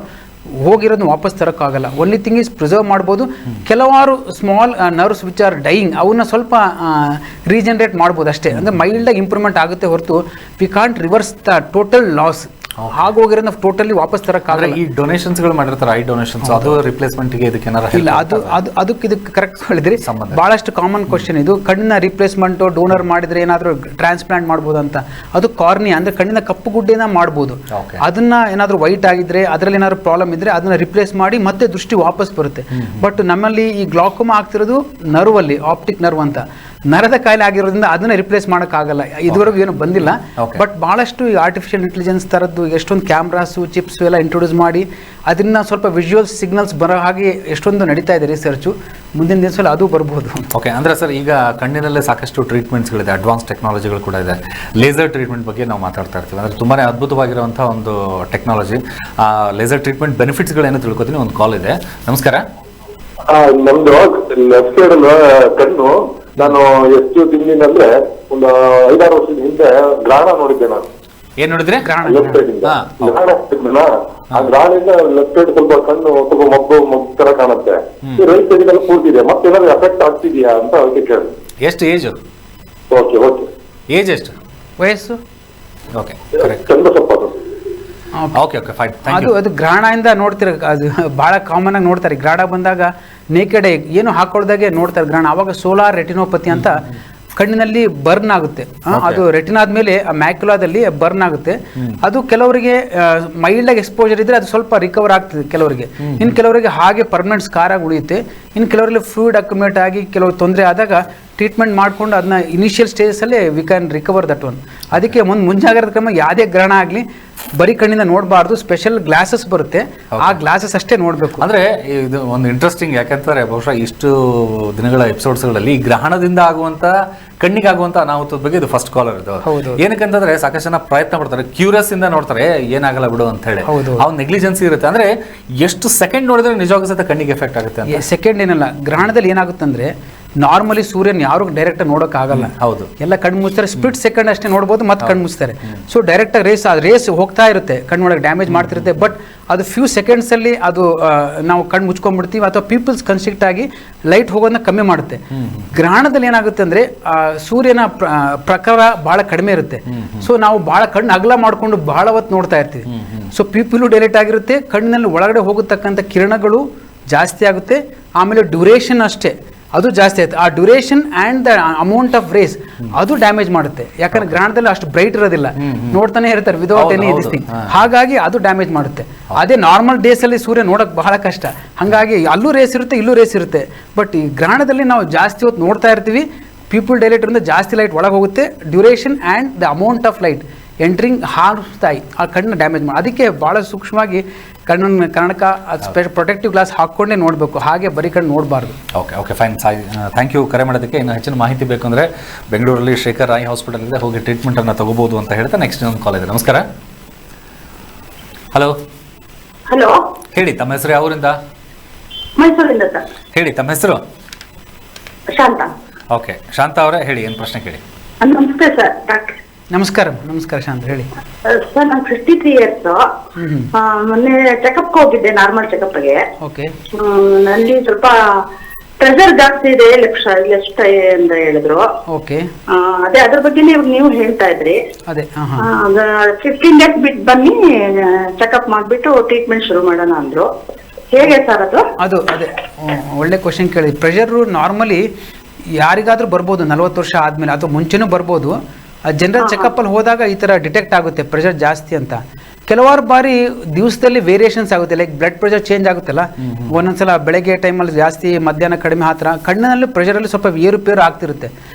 ಹೋಗಿರೋದನ್ನ ವಾಪಸ್ ತರೋಕ್ಕಾಗಲ್ಲ. ಓನ್ಲಿ ಥಿಂಗ್ ಈಸ್ ಪ್ರಿಸರ್ವ್ ಮಾಡ್ಬೋದು. ಕೆಲವಾರು small nerves which are dying ಅವನ್ನ ಸ್ವಲ್ಪ ರೀಜನರೇಟ್ ಮಾಡ್ಬೋದು ಅಷ್ಟೇ. ಅಂದರೆ ಮೈಲ್ಡಾಗಿ ಇಂಪ್ರೂವ್ಮೆಂಟ್ ಆಗುತ್ತೆ ಹೊರತು we can't reverse the total loss. ಹಾಗೋಗಿರೋದನ್ನ ಟೋಟಲಿ ವಾಪಸ್ ತರೋಕ್ಕಾಗಲ್ಲ. ಈ ಡೊನೇಷನ್ಸ್ಗಳು ಮಾಡಿರ್ತಾರೆ, ಐ ಡೊನೇಷನ್ಸ್, ಅದು ರಿಪ್ಲೇಸ್ಮೆಂಟ್ಗೆ ಇದಕ್ಕೆ ಏನಾರ ಇಲ್ಲ, ಅದಕ್ಕೆ ಇದಕ್ಕೆ ಕರೆಕ್ಟ್ ಹೇಳಿದ್ರಿ. ಭಾಳಷ್ಟು ಕಾಮನ್ ಕ್ವಶನ್ ಇದು. ಕಣ್ಣಿನ ರಿಪ್ಲೇಸ್ಮೆಂಟು ಡೋನರ್ ಮಾಡಿದ್ರೆ ಏನಾದರೂ ಟ್ರಾನ್ಸ್ಪ್ಲಾಂಟ್ ಮಾಡ್ಬೋದು ಅಂತ. ಅದು ಕಾರ್ನಿಯಾ ಅಂದರೆ ಕಣ್ಣಿನ ಕಪ್ಪು ಗುಡ್ಡೆನ ಮಾಡ್ಬೋದು. ಅದನ್ನ ಏನಾದರೂ ವೈಟ್ ಆಗಿದ್ರೆ, ಅದರಲ್ಲಿ ಏನಾದರೂ ಪ್ರಾಬ್ಲಮ್ ಇದ್ರೆ ಅದನ್ನ ರಿಪ್ಲೇಸ್ ಮಾಡಿ ಮತ್ತೆ ದೃಷ್ಟಿ ವಾಪಸ್ ಬರುತ್ತೆ. ಬಟ್ ನಮ್ಮಲ್ಲಿ ಈ ಗ್ಲಾಕೋಮಾ ಆಗ್ತಿರೋದು ನರ್ವಲ್ಲಿ, ಆಪ್ಟಿಕ್ ನರ್ವ್ ಅಂತ ನರದ ಕಾಯಿಲೆ ಆಗಿರೋದ್ರಿಂದ ಅದನ್ನ ರಿಪ್ಲೇಸ್ ಮಾಡೋಕ್ಕಾಗಲ್ಲ. ಇದುವರೆಗೂ ಏನು ಬಂದಿಲ್ಲ. ಬಟ್ ಭಾಳಷ್ಟು ಈ ಆರ್ಟಿಫಿಷಿಯಲ್ ಇಂಟೆಲಿಜೆನ್ಸ್ ಥರದ್ದು ಎಷ್ಟೊಂದು ಕ್ಯಾಮ್ರಾಸು, ಚಿಪ್ಸು ಎಲ್ಲ ಇಂಟ್ರೊಡ್ಯೂಸ್ ಮಾಡಿ ಅದನ್ನ ಸ್ವಲ್ಪ ವಿಜುವಲ್ ಸಿಗ್ನಲ್ಸ್ ಬರೋ ಹಾಗೆ ಎಷ್ಟೊಂದು ನಡೀತಾ ಇದೆ ರಿಸರ್ಚು. ಮುಂದಿನ ದಿವಸದಲ್ಲಿ ಅದು ಬರ್ಬೋದು. ಓಕೆ, ಅಂದರೆ ಸರ್ ಈಗ ಕಣ್ಣಿನಲ್ಲೇ ಸಾಕಷ್ಟು ಟ್ರೀಟ್ಮೆಂಟ್ಸ್ಗಳಿದೆ, ಅಡ್ವಾನ್ಸ್ ಟೆಕ್ನಾಲಜಿಗಳು ಕೂಡ ಇದೆ. ಲೇಸರ್ ಟ್ರೀಟ್ಮೆಂಟ್ ಬಗ್ಗೆ ನಾವು ಮಾತಾಡ್ತಾ ಇರ್ತೀವಿ. ಅಂದರೆ ತುಂಬಾ ಅದ್ಭುತವಾಗಿರುವಂಥ ಒಂದು ಟೆಕ್ನಾಲಜಿ. ಲೇಸರ್ ಟ್ರೀಟ್ಮೆಂಟ್ ಬೆನಿಫಿಟ್ಸ್ಗಳೇನು ತಿಳ್ಕೊತೀನಿ. ಒಂದು ಕಾಲ್ ಇದೆ. ನಮಸ್ಕಾರ. ನಮ್ದು ಲೆಫ್ಟ್ ಸೈಡ್ ಕಣ್ಣು, ನಾನು ಎಷ್ಟು ದಿನದಿಂದ ಒಂದು 5-6 ವರ್ಷದ ಹಿಂದೆ ಗ್ರಹಣ ನೋಡಿದ್ದೆ. ನಾನು ಏನ್ ನೋಡಿದ್ರೆ ಲೆಫ್ಟ್ ಸೈಡ್ ಇಂದ ಗ್ರಹಣ ನೋಡಿದ್ನ. ಆ ಗ್ರಹಣದಿಂದ ಲೆಫ್ಟ್ ಸೈಡ್ ಸ್ವಲ್ಪ ಕಣ್ಣು ಸ್ವಲ್ಪ ಮಬ್ಬು ತರ ಕಾಣುತ್ತೆ. ರೈಟ್ ಸೈಡ್ ಎಲ್ಲ ಪೂರ್ತಿದೆ. ಮತ್ತೆ ಏನಾದ್ರು ಎಫೆಕ್ಟ್ ಆಗ್ತಿದ್ಯಾ ಅಂತ ಅದಕ್ಕೆ ಕೇಳಿ. ಎಷ್ಟು ಏಜ್? Okay okay. ಏಜ್ ಎಷ್ಟು? ವಯಸ್ಸು? Okay, Chandrasappa. Okay okay fine. ಅದು ಗ್ರಹಣದಿಂದ ನೋಡ್ತಿರ, ಅದು ಭಾಳ ಕಾಮನ್ ಆಗಿ ನೋಡ್ತಾರೆ. ಗ್ರಹಣ ಬಂದಾಗ ನೇಕೆಡ್ ಏನು ಹಾಕೊಳ್ದಾಗೆ ನೋಡ್ತಾರೆ ಗ್ರಹಣ. ಅವಾಗ ಸೋಲಾರ್ ರೆಟಿನೋಪತಿ ಅಂತ ಕಣ್ಣಿನಲ್ಲಿ ಬರ್ನ್ ಆಗುತ್ತೆ. ಅದು ರೆಟಿನಾ ಆದ್ಮೇಲೆ ಆ ಮ್ಯಾಕ್ಯುಲಾದಲ್ಲಿ ಬರ್ನ್ ಆಗುತ್ತೆ. ಅದು ಕೆಲವರಿಗೆ ಮೈಲ್ಡ್ ಆಗಿ ಎಕ್ಸ್ಪೋಜರ್ ಇದ್ರೆ ಅದು ಸ್ವಲ್ಪ ರಿಕವರ್ ಆಗ್ತದೆ ಕೆಲವರಿಗೆ. ಇನ್ನು ಕೆಲವರಿಗೆ ಹಾಗೆ ಪರ್ಮನೆಂಟ್ ಸ್ಕಾರ್ ಆಗಿ ಉಳಿಯುತ್ತೆ. ಇನ್ನು ಕೆಲವರಲ್ಲಿ ಫ್ಲೂಯಿಡ್ ಅಕ್ಯುಮೇಟ್ ಆಗಿ ಕೆಲವು ತೊಂದರೆ ಆದಾಗ ಟ್ರೀಟ್ಮೆಂಟ್ ಮಾಡಿಕೊಂಡು ಅದನ್ನ ಇನಿಷಿಯಲ್ ಸ್ಟೇಜಸಲ್ಲೇ we can recover that one. ಅದಕ್ಕೆ ಮುಂಜಾಗ್ರತಾ ಕ್ರಮ ಯಾವುದೇ ಗ್ರಹಣ ಆಗಲಿ ಬರೀ ಕಣ್ಣಿಂದ ನೋಡಬಾರ್ದು. ಸ್ಪೆಷಲ್ ಗ್ಲಾಸಸ್ ಬರುತ್ತೆ, ಆ ಗ್ಲಾಸಸ್ ಅಷ್ಟೇ ನೋಡಬೇಕು. ಅಂದರೆ ಇದು ಒಂದು ಇಂಟ್ರೆಸ್ಟಿಂಗ್, ಯಾಕಂತಾರೆ ಬಹುಶಃ ಇಷ್ಟು ದಿನಗಳ ಎಪಿಸೋಡ್ಸ್ಗಳಲ್ಲಿ ಈ ಗ್ರಹಣದಿಂದ ಆಗುವಂಥ ಕಣ್ಣಿಗಾಗುವಂಥ ಅನಾಹುತದ ಬಗ್ಗೆ ಇದು ಫಸ್ಟ್ ಕಾಲರ್ ಇದು. ಏನಕ್ಕಂತಂದ್ರೆ ಸಾಕಷ್ಟು ಜನ ಪ್ರಯತ್ನ ಪಡ್ತಾರೆ, ಕ್ಯೂರಿಯಸ್ ಇಂದ ನೋಡ್ತಾರೆ, ಏನಾಗಲ್ಲ ಬಿಡು ಅಂತ ಹೇಳಿ. ಅವ್ನು ನೆಗ್ಲಿಜೆನ್ಸಿ ಇರುತ್ತೆ. ಅಂದ್ರೆ ಎಷ್ಟು ಸೆಕೆಂಡ್ ನೋಡಿದ್ರೆ ನಿಜವಾಗ್ಲೂ ಸಹಿತ ಕಣ್ಣಿಗೆ ಎಫೆಕ್ಟ್ ಆಗುತ್ತೆ ಅಂತ. ಸೆಕೆಂಡ್ ಏನಲ್ಲ, ಗ್ರಹಣದಲ್ಲಿ ಏನಾಗುತ್ತಂದ್ರೆ ನಾರ್ಮಲಿ ಸೂರ್ಯನ ಯಾರು ಡೈರೆಕ್ಟ್ ನೋಡೋಕೆ ಆಗಲ್ಲ. ಹೌದು, ಎಲ್ಲ ಕಣ್ಣು ಮುಚ್ತಾರೆ, ಸ್ಪ್ಲಿಟ್ ಸೆಕೆಂಡ್ ಅಷ್ಟೇ ನೋಡ್ಬೋದು, ಮತ್ತೆ ಕಣ್ಣು ಮುಚ್ತಾರೆ. ಸೊ ಡೈರೆಕ್ಟ್ ಆಗಿ ರೇಸ್ ಹೋಗ್ತಾ ಇರುತ್ತೆ, ಕಣ್ಣೊಳಗೆ ಡ್ಯಾಮೇಜ್ ಮಾಡ್ತಿರುತ್ತೆ. ಬಟ್ ಅದು ಫ್ಯೂ ಸೆಕೆಂಡ್ಸ್ ಅಲ್ಲಿ ಅದು ನಾವು ಕಣ್ಣು ಮುಚ್ಕೊಂಡ್ಬಿಡ್ತೀವಿ, ಅಥವಾ ಪೀಪಲ್ಸ್ ಕನ್ಸ್ಟ್ರಿಕ್ಟ್ ಆಗಿ ಲೈಟ್ ಹೋಗೋದನ್ನ ಕಮ್ಮಿ ಮಾಡುತ್ತೆ. ಗ್ರಹಣದಲ್ಲಿ ಏನಾಗುತ್ತೆ ಅಂದ್ರೆ ಸೂರ್ಯನ ಪ್ರಕಾರ ಬಹಳ ಕಡಿಮೆ ಇರುತ್ತೆ. ಸೊ ನಾವು ಬಹಳ ಕಣ್ಣು ಅಗಲ ಮಾಡ್ಕೊಂಡು ಬಹಳ ಹೊತ್ತು ನೋಡ್ತಾ ಇರ್ತೀವಿ. ಸೊ ಪೀಪಲ್ ಡೈರೆಕ್ಟ್ ಆಗಿರುತ್ತೆ, ಕಣ್ಣಿನಲ್ಲಿ ಒಳಗಡೆ ಹೋಗತಕ್ಕಂಥ ಕಿರಣಗಳು ಜಾಸ್ತಿ ಆಗುತ್ತೆ. ಆಮೇಲೆ ಡ್ಯೂರೇಷನ್ ಅಷ್ಟೇ ಅದು ಜಾಸ್ತಿ ಆಯ್ತು. ಆ duration and the amount of rays ಅದು ಡ್ಯಾಮೇಜ್ ಮಾಡುತ್ತೆ. ಯಾಕಂದ್ರೆ ಗ್ರಹಣದಲ್ಲಿ ಅಷ್ಟು ಬ್ರೈಟ್ ಇರೋದಿಲ್ಲ, ನೋಡ್ತಾನೆ ಇರ್ತಾರೆ ವಿದೌಟ್ ಎನಿ ದಿಸ್ ಥಿಂಗ್. ಹಾಗಾಗಿ ಅದು ಡ್ಯಾಮೇಜ್ ಮಾಡುತ್ತೆ. ಅದೇ ನಾರ್ಮಲ್ ಡೇಸ್ ಅಲ್ಲಿ ಸೂರ್ಯ ನೋಡಕ್ ಬಹಳ ಕಷ್ಟ. ಹಾಗಾಗಿ ಅಲ್ಲೂ ರೇಸ್ ಇರುತ್ತೆ, ಇಲ್ಲೂ ರೇಸ್ ಇರುತ್ತೆ. ಬಟ್ ಈ ಗ್ರಹಣದಲ್ಲಿ ನಾವು ಜಾಸ್ತಿ ಹೊತ್ತು ನೋಡ್ತಾ ಇರ್ತೀವಿ, ಪೀಪಲ್ ಡೈರೆಕ್ಟ್ ಇಂದ ಜಾಸ್ತಿ ಲೈಟ್ ಒಳಗೆ ಹೋಗುತ್ತೆ. Duration and the amount of light entering ಹಾರ್ಸ್ತಾಯಿ ಆ ಕಣ್ಣನ್ನು ಡ್ಯಾಮೇಜ್ ಮಾಡಿ. ಅದಕ್ಕೆ ಭಾಳ ಸೂಕ್ಷ್ಮವಾಗಿ ಕಣ್ಣನ್ನು ಕನ್ನಡಕ ಪ್ರೊಟೆಕ್ಟಿವ್ ಗ್ಲಾಸ್ ಹಾಕ್ಕೊಂಡೇ ನೋಡಬೇಕು, ಹಾಗೆ ಬರೀ ಕಣ್ಣು ನೋಡಬಾರ್ದು. Okay fine. ಥ್ಯಾಂಕ್ ಯು ಕರೆ ಮಾಡೋದಕ್ಕೆ. ಇನ್ನು ಹೆಚ್ಚಿನ ಮಾಹಿತಿ ಬೇಕು ಅಂದರೆ ಬೆಂಗಳೂರಲ್ಲಿ ಶೇಖರ್ ರಾಯ್ ಹಾಸ್ಪಿಟಲ್ ಇದೆ, ಹೋಗಿ ಟ್ರೀಟ್ಮೆಂಟನ್ನು ತಗೋಬೋದು ಅಂತ ಹೇಳ್ತಾ ನೆಕ್ಸ್ಟ್ ಇನ್ನೊಂದು ಕಾಲ್ ಇದೆ. ನಮಸ್ಕಾರ. ಹಲೋ ಹೇಳಿ, ತಮ್ಮ ಹೆಸರು ಯಾವೂರಿಂದ? ಮೈಸೂರಿಂದ ಸರ್. ಹೇಳಿ ತಮ್ಮ ಹೆಸರು? ಶಾಂತ. ಓಕೆ ಶಾಂತ ಅವರೇ, ಹೇಳಿ ಏನು ಪ್ರಶ್ನೆ ಕೇಳಿ. ನಮಸ್ತೆ ಸರ್ ಡಾಕ್ಟರ್. ನಮಸ್ಕಾರ ಶಾಂತ, ಹೇಳಿ. ಸರ್ ನಾನು 53 ಇಯರ್ಸ್. ಮೊನ್ನೆ ಚೆಕಪ್ ಹೋಗಿದ್ದೆ, ನಾರ್ಮಲ್ ಚೆಕಪ್ಗೆ. ಓಕೆ. ನಲ್ಲಿ ಸ್ವಲ್ಪ ಪ್ರೆಷರ್ ಜಾಸ್ತಿ ಇದೆ, ಲೆಫ್ಟ್ ಅಂತ ಹೇಳಿದ್ರು. ಓಕೆ. ಅದೇ ಅದ್ರ ಬಗ್ಗೆನೇ ನೀವು ಹೇಳ್ತಾ ಇದ್ರಿ. ಅದೇ 15 ಡೇಸ್ ಬಿಟ್ಟು ಬನ್ನಿ, ಚೆಕಪ್ ಮಾಡ್ಬಿಟ್ಟು ಟ್ರೀಟ್ಮೆಂಟ್ ಶುರು ಮಾಡೋಣ ಅಂದ್ರು. ಹೇಗೆ ಸರ್ ಅದು? ಅದೇ ಒಳ್ಳೆ ಕ್ವಶನ್ ಕೇಳಿ. ಪ್ರೆಷರು ನಾರ್ಮಲಿ ಯಾರಿಗಾದ್ರೂ ಬರ್ಬೋದು, 40 ವರ್ಷ ಆದಮೇಲೆ ಅಥವಾ ಮುಂಚೆನೂ ಬರ್ಬೋದು. ಜನರಲ್ ಚೆಕಪ್ಪಲ್ಲಿ ಹೋದಾಗ ಈ ಥರ ಡಿಟೆಕ್ಟ್ ಆಗುತ್ತೆ ಪ್ರೆಷರ್ ಜಾಸ್ತಿ ಅಂತ. ಕೆಲವಾರು ಬಾರಿ ದಿವಸದಲ್ಲಿ ವೇರಿಯೇಷನ್ಸ್ ಆಗುತ್ತೆ, ಲೈಕ್ ಬ್ಲಡ್ ಪ್ರೆಷರ್ ಚೇಂಜ್ ಆಗುತ್ತಲ್ಲ, ಒಂದೊಂದ್ಸಲ ಬೆಳಗ್ಗೆ ಟೈಮಲ್ಲಿ ಜಾಸ್ತಿ, ಮಧ್ಯಾಹ್ನ ಕಡಿಮೆ, ಆ ಥರ ಕಣ್ಣಿನಲ್ಲೂ ಪ್ರೆಷರಲ್ಲಿ ಸ್ವಲ್ಪ ಏರುಪೇರು ಆಗ್ತಿರುತ್ತೆ.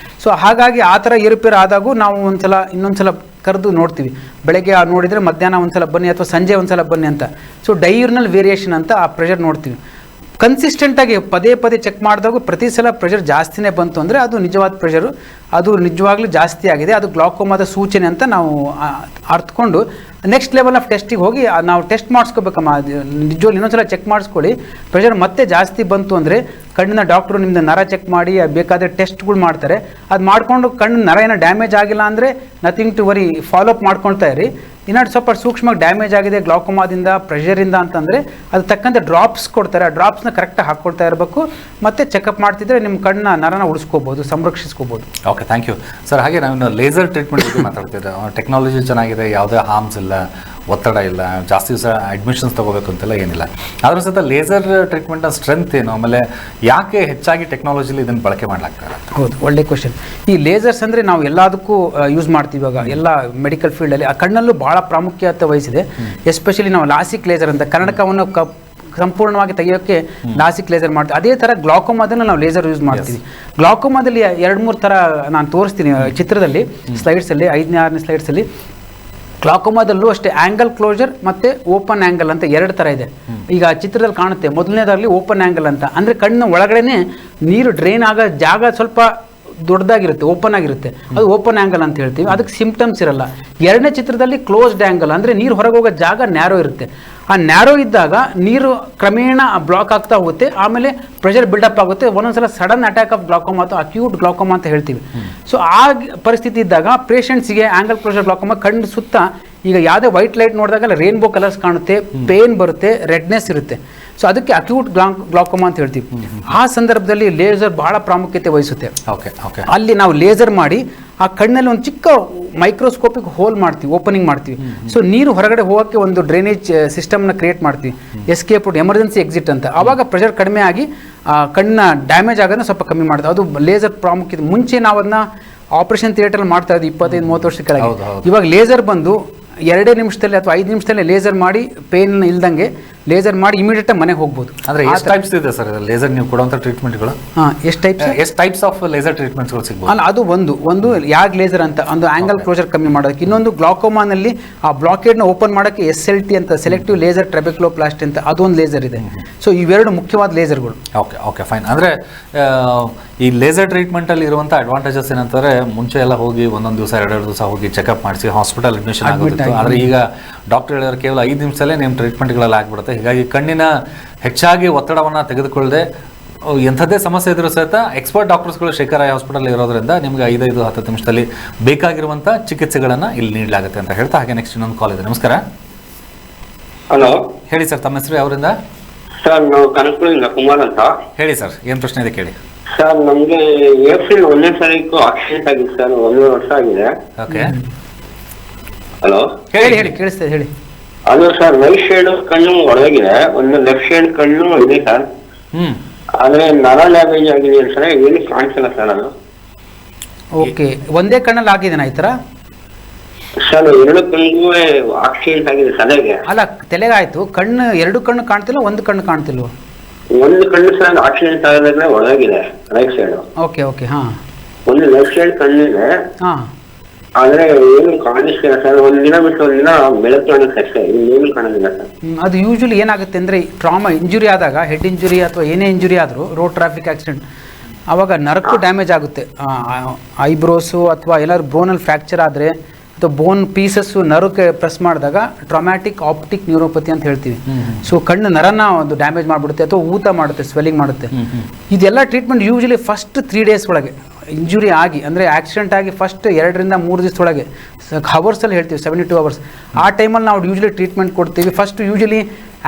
ಸೊ ಹಾಗಾಗಿ ಆ ಥರ ಏರುಪೇರು ಆದಾಗೂ ನಾವು ಇನ್ನೊಂದ್ಸಲ ಕರೆದು ನೋಡ್ತೀವಿ. ಬೆಳಗ್ಗೆ ನೋಡಿದರೆ ಮಧ್ಯಾಹ್ನ ಒಂದ್ಸಲ ಬನ್ನಿ ಅಥವಾ ಸಂಜೆ ಒಂದ್ಸಲ ಬನ್ನಿ ಅಂತ. ಸೊ ಡೈರ್ನಲ್ ವೇರಿಯೇಷನ್ ಅಂತ ಆ ಪ್ರೆಷರ್ ನೋಡ್ತೀವಿ. ಕನ್ಸಿಸ್ಟೆಂಟಾಗಿ ಪದೇ ಚೆಕ್ ಮಾಡಿದಾಗ ಪ್ರತಿ ಸಲ ಪ್ರೆಷರ್ ಜಾಸ್ತಿನೇ ಬಂತು ಅಂದರೆ ಅದು ನಿಜವಾದ ಪ್ರೆಷರು, ಅದು ನಿಜವಾಗ್ಲೂ ಜಾಸ್ತಿ ಆಗಿದೆ, ಅದು ಗ್ಲಾಕೋಮಾದ ಸೂಚನೆ ಅಂತ ನಾವು ಅರ್ಥಕೊಂಡು ನೆಕ್ಸ್ಟ್ ಲೆವೆಲ್ ಆಫ್ ಟೆಸ್ಟಿಗೆ ಹೋಗಿ ನಾವು ಟೆಸ್ಟ್ ಮಾಡಿಸ್ಕೋಬೇಕಮ್ಮ. ನಿಜವಾಗ್ಲೂ ಇನ್ನೊಂದ್ಸಲ ಚೆಕ್ ಮಾಡಿಸ್ಕೊಳ್ಳಿ. ಪ್ರೆಷರ್ ಮತ್ತೆ ಜಾಸ್ತಿ ಬಂತು ಅಂದರೆ ಕಣ್ಣಿನ ಡಾಕ್ಟ್ರು ನಿಮ್ಮದು ನರ ಚೆಕ್ ಮಾಡಿ ಬೇಕಾದರೆ ಟೆಸ್ಟ್ಗಳು ಮಾಡ್ತಾರೆ. ಅದು ಮಾಡಿಕೊಂಡು ಕಣ್ಣು ನರ ಏನೋ ಡ್ಯಾಮೇಜ್ ಆಗಿಲ್ಲ ಅಂದರೆ ನಥಿಂಗ್ ಟು ವರಿ, ಫಾಲೋಅಪ್ ಮಾಡ್ಕೊಳ್ತಾ ಇರಿ. ಇನ್ನೊಂದು ಸ್ವಲ್ಪ ಸೂಕ್ಷ್ಮವಾಗಿ ಡ್ಯಾಮೇಜ್ ಆಗಿದೆ ಗ್ಲಾಕೋಮಾದಿಂದ, ಪ್ರೆಷರಿಂದ ಅಂತಂದರೆ ಅದು ತಕ್ಕಂತೆ ಡ್ರಾಪ್ಸ್ ಕೊಡ್ತಾರೆ. ಆ ಡ್ರಾಪ್ಸ್ನ ಕರೆಕ್ಟಾಗಿ ಹಾಕ್ಕೊಳ್ತಾ ಇರಬೇಕು. ಮತ್ತು ಚೆಕಪ್ ಮಾಡ್ತಿದ್ರೆ ನಿಮ್ಮ ಕಣ್ಣನ್ನ ನರನ ಉಳಿಸ್ಕೋಬೋದು, ಸಂರಕ್ಷಿಸ್ಕೋಬೋದು. Okay, thank you sir. ಹಾಗೆ ನಾವು ಲೇಸರ್ ಟ್ರೀಟ್ಮೆಂಟ್ ಬಗ್ಗೆ ಮಾತಾಡ್ತಿದ್ದೆ. ಟೆಕ್ನಾಲಜಿ ಚೆನ್ನಾಗಿದೆ, ಯಾವುದೇ ಹಾರ್ಮ್ಸ್ ಇಲ್ಲ, ಒತ್ತಡ ಇಲ್ಲ, ಜಾಸ್ತಿ ದಿವಸ ಅಡ್ಮಿಷನ್ಸ್ ತೊಗೋಬೇಕು ಅಂತೆಲ್ಲ ಏನಿಲ್ಲ. ಆದರೂ ಸಹಿತ ಲೇಸರ್ ಟ್ರೀಟ್ಮೆಂಟ್ನ ಸ್ಟ್ರೆಂತ್ ಏನು, ಆಮೇಲೆ ಯಾಕೆ ಹೆಚ್ಚಾಗಿ ಟೆಕ್ನಾಲಜಿಲಿ ಇದನ್ನು ಬಳಕೆ ಮಾಡಲಾಗ್ತಾರೆ? ಹೌದು, ಒಳ್ಳೆ ಕ್ವಶನ್. ಈ ಲೇಸರ್ಸ್ ಅಂದರೆ ನಾವು ಎಲ್ಲದಕ್ಕೂ ಯೂಸ್ ಮಾಡ್ತೀವಿ ಇವಾಗ, ಎಲ್ಲ ಮೆಡಿಕಲ್ ಫೀಲ್ಡಲ್ಲಿ. ಆ ಕಣ್ಣಲ್ಲೂ ಭಾಳ ಪ್ರಾಮುಖ್ಯತೆ ವಹಿಸಿದೆ. ಎಸ್ಪೆಷಲಿ ನಾವು ಲಾಸಿಕ್ ಲೇಸರ್ ಅಂತ, ಕನ್ನಡಕವನ್ನು ಸಂಪೂರ್ಣವಾಗಿ ತೆಗೆಯೋಕ್ಕೆ ಲಾಸಿಕ್ ಲೇಸರ್ ಮಾಡ್ತೀವಿ. ಅದೇ ಥರ ಗ್ಲಾಕೋಮಾದನ್ನು ನಾವು ಲೇಸರ್ ಯೂಸ್ ಮಾಡ್ತೀವಿ. ಗ್ಲಾಕೋಮಾದಲ್ಲಿ 2-3 ಥರ ನಾನು ತೋರಿಸ್ತೀನಿ ಚಿತ್ರದಲ್ಲಿ, ಸ್ಲೈಡ್ಸಲ್ಲಿ, 5ನೇ-6ನೇ ಸ್ಲೈಡ್ಸಲ್ಲಿ. ಗ್ಲಾಕೋಮಾದಲ್ಲೂ ಅಷ್ಟೇ ಆ್ಯಂಗಲ್ ಕ್ಲೋಜರ್ ಮತ್ತು ಓಪನ್ ಆ್ಯಂಗಲ್ ಅಂತ 2 ಥರ ಇದೆ. ಈಗ ಚಿತ್ರದಲ್ಲಿ ಕಾಣುತ್ತೆ, ಮೊದಲನೇದಾಗಲಿ ಓಪನ್ ಆ್ಯಂಗಲ್ ಅಂತ, ಅಂದರೆ ಕಣ್ಣಿನ ಒಳಗಡೆನೆ ನೀರು ಡ್ರೈನ್ ಆಗೋ ಜಾಗ ಸ್ವಲ್ಪ ದೊಡ್ಡದಾಗಿರುತ್ತೆ, ಓಪನ್ ಆಗಿರುತ್ತೆ, ಅದು ಓಪನ್ ಆ್ಯಂಗಲ್ ಅಂತ ಹೇಳ್ತೀವಿ. ಅದಕ್ಕೆ ಸಿಂಪ್ಟಮ್ಸ್ ಇರಲ್ಲ. 2ನೇ ಚಿತ್ರದಲ್ಲಿ ಕ್ಲೋಸ್ಡ್ ಆ್ಯಂಗಲ್, ಅಂದರೆ ನೀರು ಹೊರಗೆ ಹೋಗೋ ಜಾಗ ನ್ಯಾರೋ ಇರುತ್ತೆ. ಆ ನ್ಯಾರೋ ಇದ್ದಾಗ ನೀರು ಕ್ರಮೇಣ ಬ್ಲಾಕ್ ಆಗ್ತಾ ಹೋಗುತ್ತೆ, ಆಮೇಲೆ ಪ್ರೆಷರ್ ಬಿಲ್ಡಪ್ ಆಗುತ್ತೆ. ಒಂದೊಂದ್ಸಲ ಸಡನ್ ಅಟ್ಯಾಕ್ ಆಫ್ ಗ್ಲಾಕೋಮಾ ಅಥವಾ ಅಕ್ಯೂಟ್ ಗ್ಲಾಕೋಮಾ ಅಂತ ಹೇಳ್ತೀವಿ. ಸೊ ಆ ಪರಿಸ್ಥಿತಿ ಇದ್ದಾಗ ಪೇಷಂಟ್ಸಿಗೆ ಆ್ಯಂಗಲ್ ಕ್ಲೋಜರ್ ಗ್ಲಾಕೋಮಾ ಕಣ್ಣು ಸುತ್ತ ಈಗ ಯಾವುದೇ ವೈಟ್ ಲೈಟ್ ನೋಡಿದಾಗ ರೇನ್ಬೋ ಕಲರ್ಸ್ ಕಾಣುತ್ತೆ, ಪೇನ್ ಬರುತ್ತೆ, ರೆಡ್ನೆಸ್ ಇರುತ್ತೆ. ಸೊ ಅದಕ್ಕೆ ಅಕ್ಯೂಟ್ ಗ್ಲಾಕೋಮಾ ಅಂತ ಹೇಳ್ತೀವಿ. ಆ ಸಂದರ್ಭದಲ್ಲಿ ಲೇಸರ್ ಬಹಳ ಪ್ರಾಮುಖ್ಯತೆ ವಹಿಸುತ್ತೆ. ಅಲ್ಲಿ ನಾವು ಲೇಸರ್ ಮಾಡಿ ಆ ಕಣ್ಣಲ್ಲಿ ಒಂದು ಚಿಕ್ಕ ಮೈಕ್ರೋಸ್ಕೋಪಿಕ್ ಹೋಲ್ ಮಾಡ್ತೀವಿ, ಓಪನಿಂಗ್ ಮಾಡ್ತೀವಿ. ಸೊ ನೀರು ಹೊರಗಡೆ ಹೋಗೋಕ್ಕೆ ಒಂದು ಡ್ರೈನೇಜ್ ಸಿಸ್ಟಮ್ನ ಕ್ರಿಯೇಟ್ ಮಾಡ್ತೀವಿ, ಎಸ್ಕೇಪ್ ಎಮರ್ಜೆನ್ಸಿ ಎಕ್ಸಿಟ್ ಅಂತ. ಆವಾಗ ಪ್ರೆಷರ್ ಕಡಿಮೆ ಆಗಿ ಕಣ್ಣ ಡ್ಯಾಮೇಜ್ ಆಗೋದನ್ನ ಸ್ವಲ್ಪ ಕಮ್ಮಿ ಮಾಡ್ತೀವಿ. ಅದು ಲೇಸರ್ ಪ್ರಾಮುಖ್ಯತೆ. ಮುಂಚೆ ನಾವು ಅದನ್ನ ಆಪರೇಷನ್ ಥಿಯೇಟರ್ ಮಾಡ್ತಾ ಇದ್ವಿ 25-30 ವರ್ಷದ ಕೆಳಗೆ. ಇವಾಗ ಲೇಸರ್ ಬಂದು 2 ನಿಮಿಷದಲ್ಲಿ ಅಥವಾ 5 ನಿಮಿಷದಲ್ಲಿ ಲೇಸರ್ ಮಾಡಿ, ಪೇನ್ ಇಲ್ದಂಗೆ ಲೇಸರ್ ಮಾಡಿ ಇಮಿಡಿಯೇಟ್ ಮನೆಗೆ ಹೋಗ್ಬೋದು. ಅಂದ್ರೆ ಎಷ್ಟು ಟೈಪ್ಸ್ ಇದೆ ಸರ್ ಲೇಸರ್ ನೀವು ಕೊಡುವಂತ ಟ್ರೀಟ್ಮೆಂಟ್ಗಳು? ಎಷ್ಟು ಟೈಪ್ಸ್ ಆಫ್ ಲೇಸರ್ ಟ್ರೀಟ್ಮೆಂಟ್ಸ್ಗಳು ಸಿಗಬಹುದು? ಅಲ್ಲ, ಅದು ಒಂದು ಯಾಗ್ ಲೇಸರ್ ಅಂತ, ಒಂದು ಆಂಗಲ್ ಕ್ಲೋಜರ್ ಕಮ್ಮಿ ಮಾಡೋದಕ್ಕೆ. ಇನ್ನೊಂದು ಗ್ಲಾಕೋಮಾನಲ್ಲಿ ಆ ಬ್ಲಾಕೇಡ್ನ ಓಪನ್ ಮಾಡೋಕ್ಕೆ SLT ಅಂತ, ಸೆಲೆಕ್ಟಿವ್ ಲೇಸರ್ ಟ್ರೆಬೆಕ್ಯುಲೋಪ್ಲಾಸ್ಟಿ ಅಂತ, ಅದೊಂದು ಲೇಸರ್ ಇದೆ. ಸೊ ಇವೆರಡು ಮುಖ್ಯವಾದ ಲೇಸರ್ಗಳು. Okay fine. ಅಂದರೆ ಈ ಲೇಸರ್ ಟ್ರೀಟ್ಮೆಂಟಲ್ಲಿ ಇರುವಂಥ ಅಡ್ವಾಂಟೇಜಸ್ ಏನಂತಾರೆ, ಮುಂಚೆ ಎಲ್ಲ ಹೋಗಿ ಒಂದೊಂದು ದಿವಸ 2 ದಿವಸ ಹೋಗಿ ಚೆಕಪ್ ಮಾಡಿಸಿ ಹಾಸ್ಪಿಟಲ್ ಅಡ್ಮಿಷನ್ ಆಗುತ್ತೆ. ಆದರೆ ಈಗ ಡಾಕ್ಟರ್ ಹೇಳಿದ್ರೆ ಕೇವಲ 5 ನಿಮಿಷದಲ್ಲೇ ನಿಮ್ಮ ಟ್ರೀಟ್ಮೆಂಟ್ಗಳೆಲ್ಲ ಆಗಿಬಿಡುತ್ತೆ. ಹೀಗಾಗಿ ಕಣ್ಣಿನ ಹೆಚ್ಚಾಗಿ ಒತ್ತಡವನ್ನು ತೆಗೆದುಕೊಳ್ಳದೆ ಎಂಥದ್ದೇ ಸಮಸ್ಯೆ ಇದ್ರೂ ಸಹಿತ ಎಕ್ಸ್ಪರ್ಟ್ ಡಾಕ್ಟರ್ಸ್ಗಳು ಶೇಖರ್ ರಾಯ್ ಹಾಸ್ಪಿಟಲ್ ಇರೋದ್ರಿಂದ ನಿಮಗೆ 5-10 ನಿಮಿಷದಲ್ಲಿ ಬೇಕಾಗಿರುವಂಥ ಚಿಕಿತ್ಸೆಗಳನ್ನು ಇಲ್ಲಿ ನೀಡಲಾಗುತ್ತೆ ಅಂತ ಹೇಳ್ತಾ, ಹಾಗೆ ನೆಕ್ಸ್ಟ್ ಇನ್ನೊಂದು ಕಾಲ್ ಇದೆ. ನಮಸ್ಕಾರ. ಹಲೋ, ಹೇಳಿ ಸರ್, ತಮ್ಮ ಹೆಸರು ಯಾವರಿಂದ? ಸರ್ ನಾವು ಕನಕಪುರದಿಂದ ಕುಮಾರ್ ಅಂತ. ಹೇಳಿ ಸರ್, ಏನು ಪ್ರಶ್ನೆ ಇದೆ ಕೇಳಿ. ಸರ್ ನಮ್ಗೆ ಏಪ್ರಿಲ್ 1ನೇ ತಾರೀಕು ಆಕ್ಸಿಡೆಂಟ್ ಆಗಿದೆ ಸರ್, 1 ವರ್ಷ ಆಗಿದೆ. ಓಕೆ, ಹಲೋ ಹೇಳಿ ಕೇಳಿಸ್ತದೆ, ಹೇಳಿ. ಅದು ಸರ್ ರೈಟ್ ಸೈಡ್ ಕಣ್ಣು ಒಳಗಿದೆ, ಒಂದು ಲೆಫ್ಟ್ ಸೈಡ್ ಕಣ್ಣು ಇದೆ ಸರ್. ಆದ್ರೆ ನರ ಡ್ಯಾಮೇಜ್ ಆಗಿದೆ ಸರ್, ಏನು ಕಾಣಿಸಲ್ಲ ಸರ್ ಅದು. ಓಕೆ, ಒಂದೇ ಕಣ್ಣಲ್ಲಿ ಆಗಿದೆನಾ ಈ ಥರ? ಸರ್ 2 ಕಣ್ಣಿಗೂ ಆಕ್ಸಿಡೆಂಟ್ ಆಗಿದೆ ತಲೆಗೆ. ಅಲ್ಲ, ತಲೆಗಾಯ್ತು. ಕಣ್ಣು 2 ಕಣ್ಣು ಕಾಣ್ತಿಲ್ಲ, ಒಂದು ಕಣ್ಣು ಕಾಣ್ತಿಲ್ವ? ಒಂದು ಕಣ್ಣು ಸರ್ ಆಕ್ಸಿಡೆಂಟ್ ಆದಾಗಲೇ ಒಳಗಿದೆ ರೈಟ್ ಸೈಡ್. ಓಕೆ, ಹಾ. ಒಂದು ಲೆಫ್ಟ್ ಸೈಡ್ ಕಣ್ಣಿದೆ, ಹಾ. ಆದ್ರೆ ಏನು ಕಾಣಿಸ್ತಿಲ್ಲ ಸರ್. ಒಂದಿನ ಬಿಟ್ಟು ಒಂದಿನ ಬೆಳಕು ಕಾಣಿಸ್ತಾ ಅಷ್ಟೇ, ಇನ್ನೇನು ಕಾಣೋದಿಲ್ಲ ಸರ್. ಅದು ಯೂಶಲಿ ಏನಾಗುತ್ತೆ ಅಂದರೆ ಟ್ರಾಮಾ ಇಂಜುರಿ ಆದಾಗ, ಹೆಡ್ ಇಂಜುರಿ ಅಥವಾ ಏನೇ ಇಂಜುರಿ ಆದರೂ, ರೋಡ್ ಟ್ರಾಫಿಕ್ ಆಕ್ಸಿಡೆಂಟ್, ಆವಾಗ ನರಕ್ಕೂ ಡ್ಯಾಮೇಜ್ ಆಗುತ್ತೆ. ಐಬ್ರೋಸು ಅಥವಾ ಎಲ್ಲರೂ ಬೋನಲ್ಲಿ ಫ್ರ್ಯಾಕ್ಚರ್ ಆದರೆ ಅಥವಾ ಬೋನ್ ಪೀಸಸ್ಸು ನರಕ್ಕೆ ಪ್ರೆಸ್ ಮಾಡಿದಾಗ ಟ್ರಾಮ್ಯಾಟಿಕ್ ಆಪ್ಟಿಕ್ ನ್ಯೂರೋಪತಿ ಅಂತ ಹೇಳ್ತೀವಿ. ಸೊ ಕಣ್ಣು ನರನ ಒಂದು ಡ್ಯಾಮೇಜ್ ಮಾಡಿಬಿಡುತ್ತೆ ಅಥವಾ ಊತ ಮಾಡುತ್ತೆ, ಸ್ವೆಲ್ಲಿಂಗ್ ಮಾಡುತ್ತೆ. ಇದೆಲ್ಲ ಟ್ರೀಟ್ಮೆಂಟ್ ಯೂಶಲಿ ಫಸ್ಟ್ 3 days ಒಳಗೆ, ಇಂಜುರಿ ಆಗಿ ಅಂದರೆ ಆಕ್ಸಿಡೆಂಟ್ ಆಗಿ ಫಸ್ಟ್ 2 ರಿಂದ 3 ದಿವಸದೊಳಗೆ, ಹವರ್ಸಲ್ಲಿ ಹೇಳ್ತೀವಿ 72 hours, ಆ ಟೈಮಲ್ಲಿ ನಾವು ಯೂಶಲಿ ಟ್ರೀಟ್ಮೆಂಟ್ ಕೊಡ್ತೀವಿ. ಫಸ್ಟ್ ಯೂಶಲಿ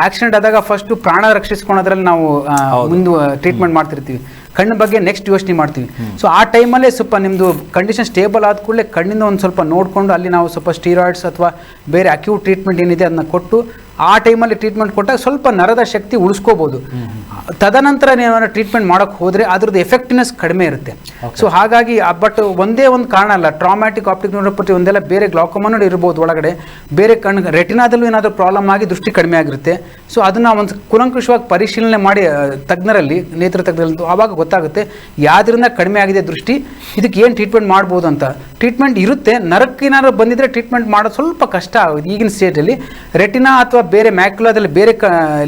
ಆಕ್ಸಿಡೆಂಟ್ ಆದಾಗ ಫಸ್ಟು ಪ್ರಾಣ ರಕ್ಷಿಸ್ಕೊಳೋದ್ರಲ್ಲಿ ನಾವು ಮುಂದೆ ಟ್ರೀಟ್ಮೆಂಟ್ ಮಾಡ್ತಿರ್ತೀವಿ. ಕಣ್ಣು ಬಗ್ಗೆ ನೆಕ್ಸ್ಟ್ ಯೋಚನೆ ಮಾಡ್ತೀವಿ. ಸೊ ಆ ಟೈಮಲ್ಲೇ ಸ್ವಲ್ಪ ನಿಮ್ಮದು ಕಂಡೀಷನ್ ಸ್ಟೇಬಲ್ ಆದ ಕೂಡಲೇ ಕಣ್ಣಿಂದ ಒಂದು ಸ್ವಲ್ಪ ನೋಡಿಕೊಂಡು ಅಲ್ಲಿ ನಾವು ಸ್ವಲ್ಪ ಸ್ಟೀರಾಯ್ಡ್ಸ್ ಅಥವಾ ಬೇರೆ ಅಕ್ಯೂಟ್ ಟ್ರೀಟ್ಮೆಂಟ್ ಏನಿದೆ ಅದನ್ನ ಕೊಟ್ಟು ಆ ಟೈಮಲ್ಲಿ ಟ್ರೀಟ್ಮೆಂಟ್ ಕೊಟ್ಟಾಗ ಸ್ವಲ್ಪ ನರದ ಶಕ್ತಿ ಉಳಿಸ್ಕೋಬೋದು. ತದನಂತರ ನೀವೇನಾದ್ರು ಟ್ರೀಟ್ಮೆಂಟ್ ಮಾಡೋಕ್ಕೆ ಹೋದರೆ ಅದ್ರದ್ದು ಎಫೆಕ್ಟಿವ್ನೆಸ್ ಕಡಿಮೆ ಇರುತ್ತೆ. ಸೊ ಹಾಗಾಗಿ ಬಟ್ ಒಂದೇ ಒಂದು ಕಾರಣ ಅಲ್ಲ, ಟ್ರಾಮ್ಯಾಟಿಕ್ ಆಪ್ಟಿಕ್ ನ್ಯೂರೋಪತಿ ಒಂದೆಲ್ಲ ಬೇರೆ ಗ್ಲಾಕೋಮಾ ಇರ್ಬೋದು ಒಳಗಡೆ, ಬೇರೆ ಕಣ್ಣು ರೆಟಿನಾದಲ್ಲೂ ಏನಾದರೂ ಪ್ರಾಬ್ಲಮ್ ಆಗಿ ದೃಷ್ಟಿ ಕಡಿಮೆ ಆಗಿರುತ್ತೆ. ಸೊ ಅದನ್ನು ಒಂದು ಕುಲಂಕುಷವಾಗಿ ಪರಿಶೀಲನೆ ಮಾಡಿ ತಜ್ಞರಲ್ಲಿ, ನೇತ್ರ ತಜ್ಞರಲ್ಲಿ ಆವಾಗ ಗೊತ್ತಾಗುತ್ತೆ ಯಾವುದರಿಂದ ಕಡಿಮೆ ಆಗಿದೆ ದೃಷ್ಟಿ, ಇದಕ್ಕೆ ಏನು ಟ್ರೀಟ್ಮೆಂಟ್ ಮಾಡ್ಬೋದು ಅಂತ. ಟ್ರೀಟ್ಮೆಂಟ್ ಇರುತ್ತೆ, ನರಕ್ಕೇನಾದ್ರು ಬಂದಿದ್ರೆ ಟ್ರೀಟ್ಮೆಂಟ್ ಮಾಡೋದು ಸ್ವಲ್ಪ ಕಷ್ಟ ಆಗುತ್ತೆ ಈಗಿನ ಸ್ಟೇಜಲ್ಲಿ. ರೆಟಿನಾ ಅಥವಾ ಬೇರೆ ಮ್ಯಾಕ್ಯುಲಾದಲ್ಲಿ ಬೇರೆ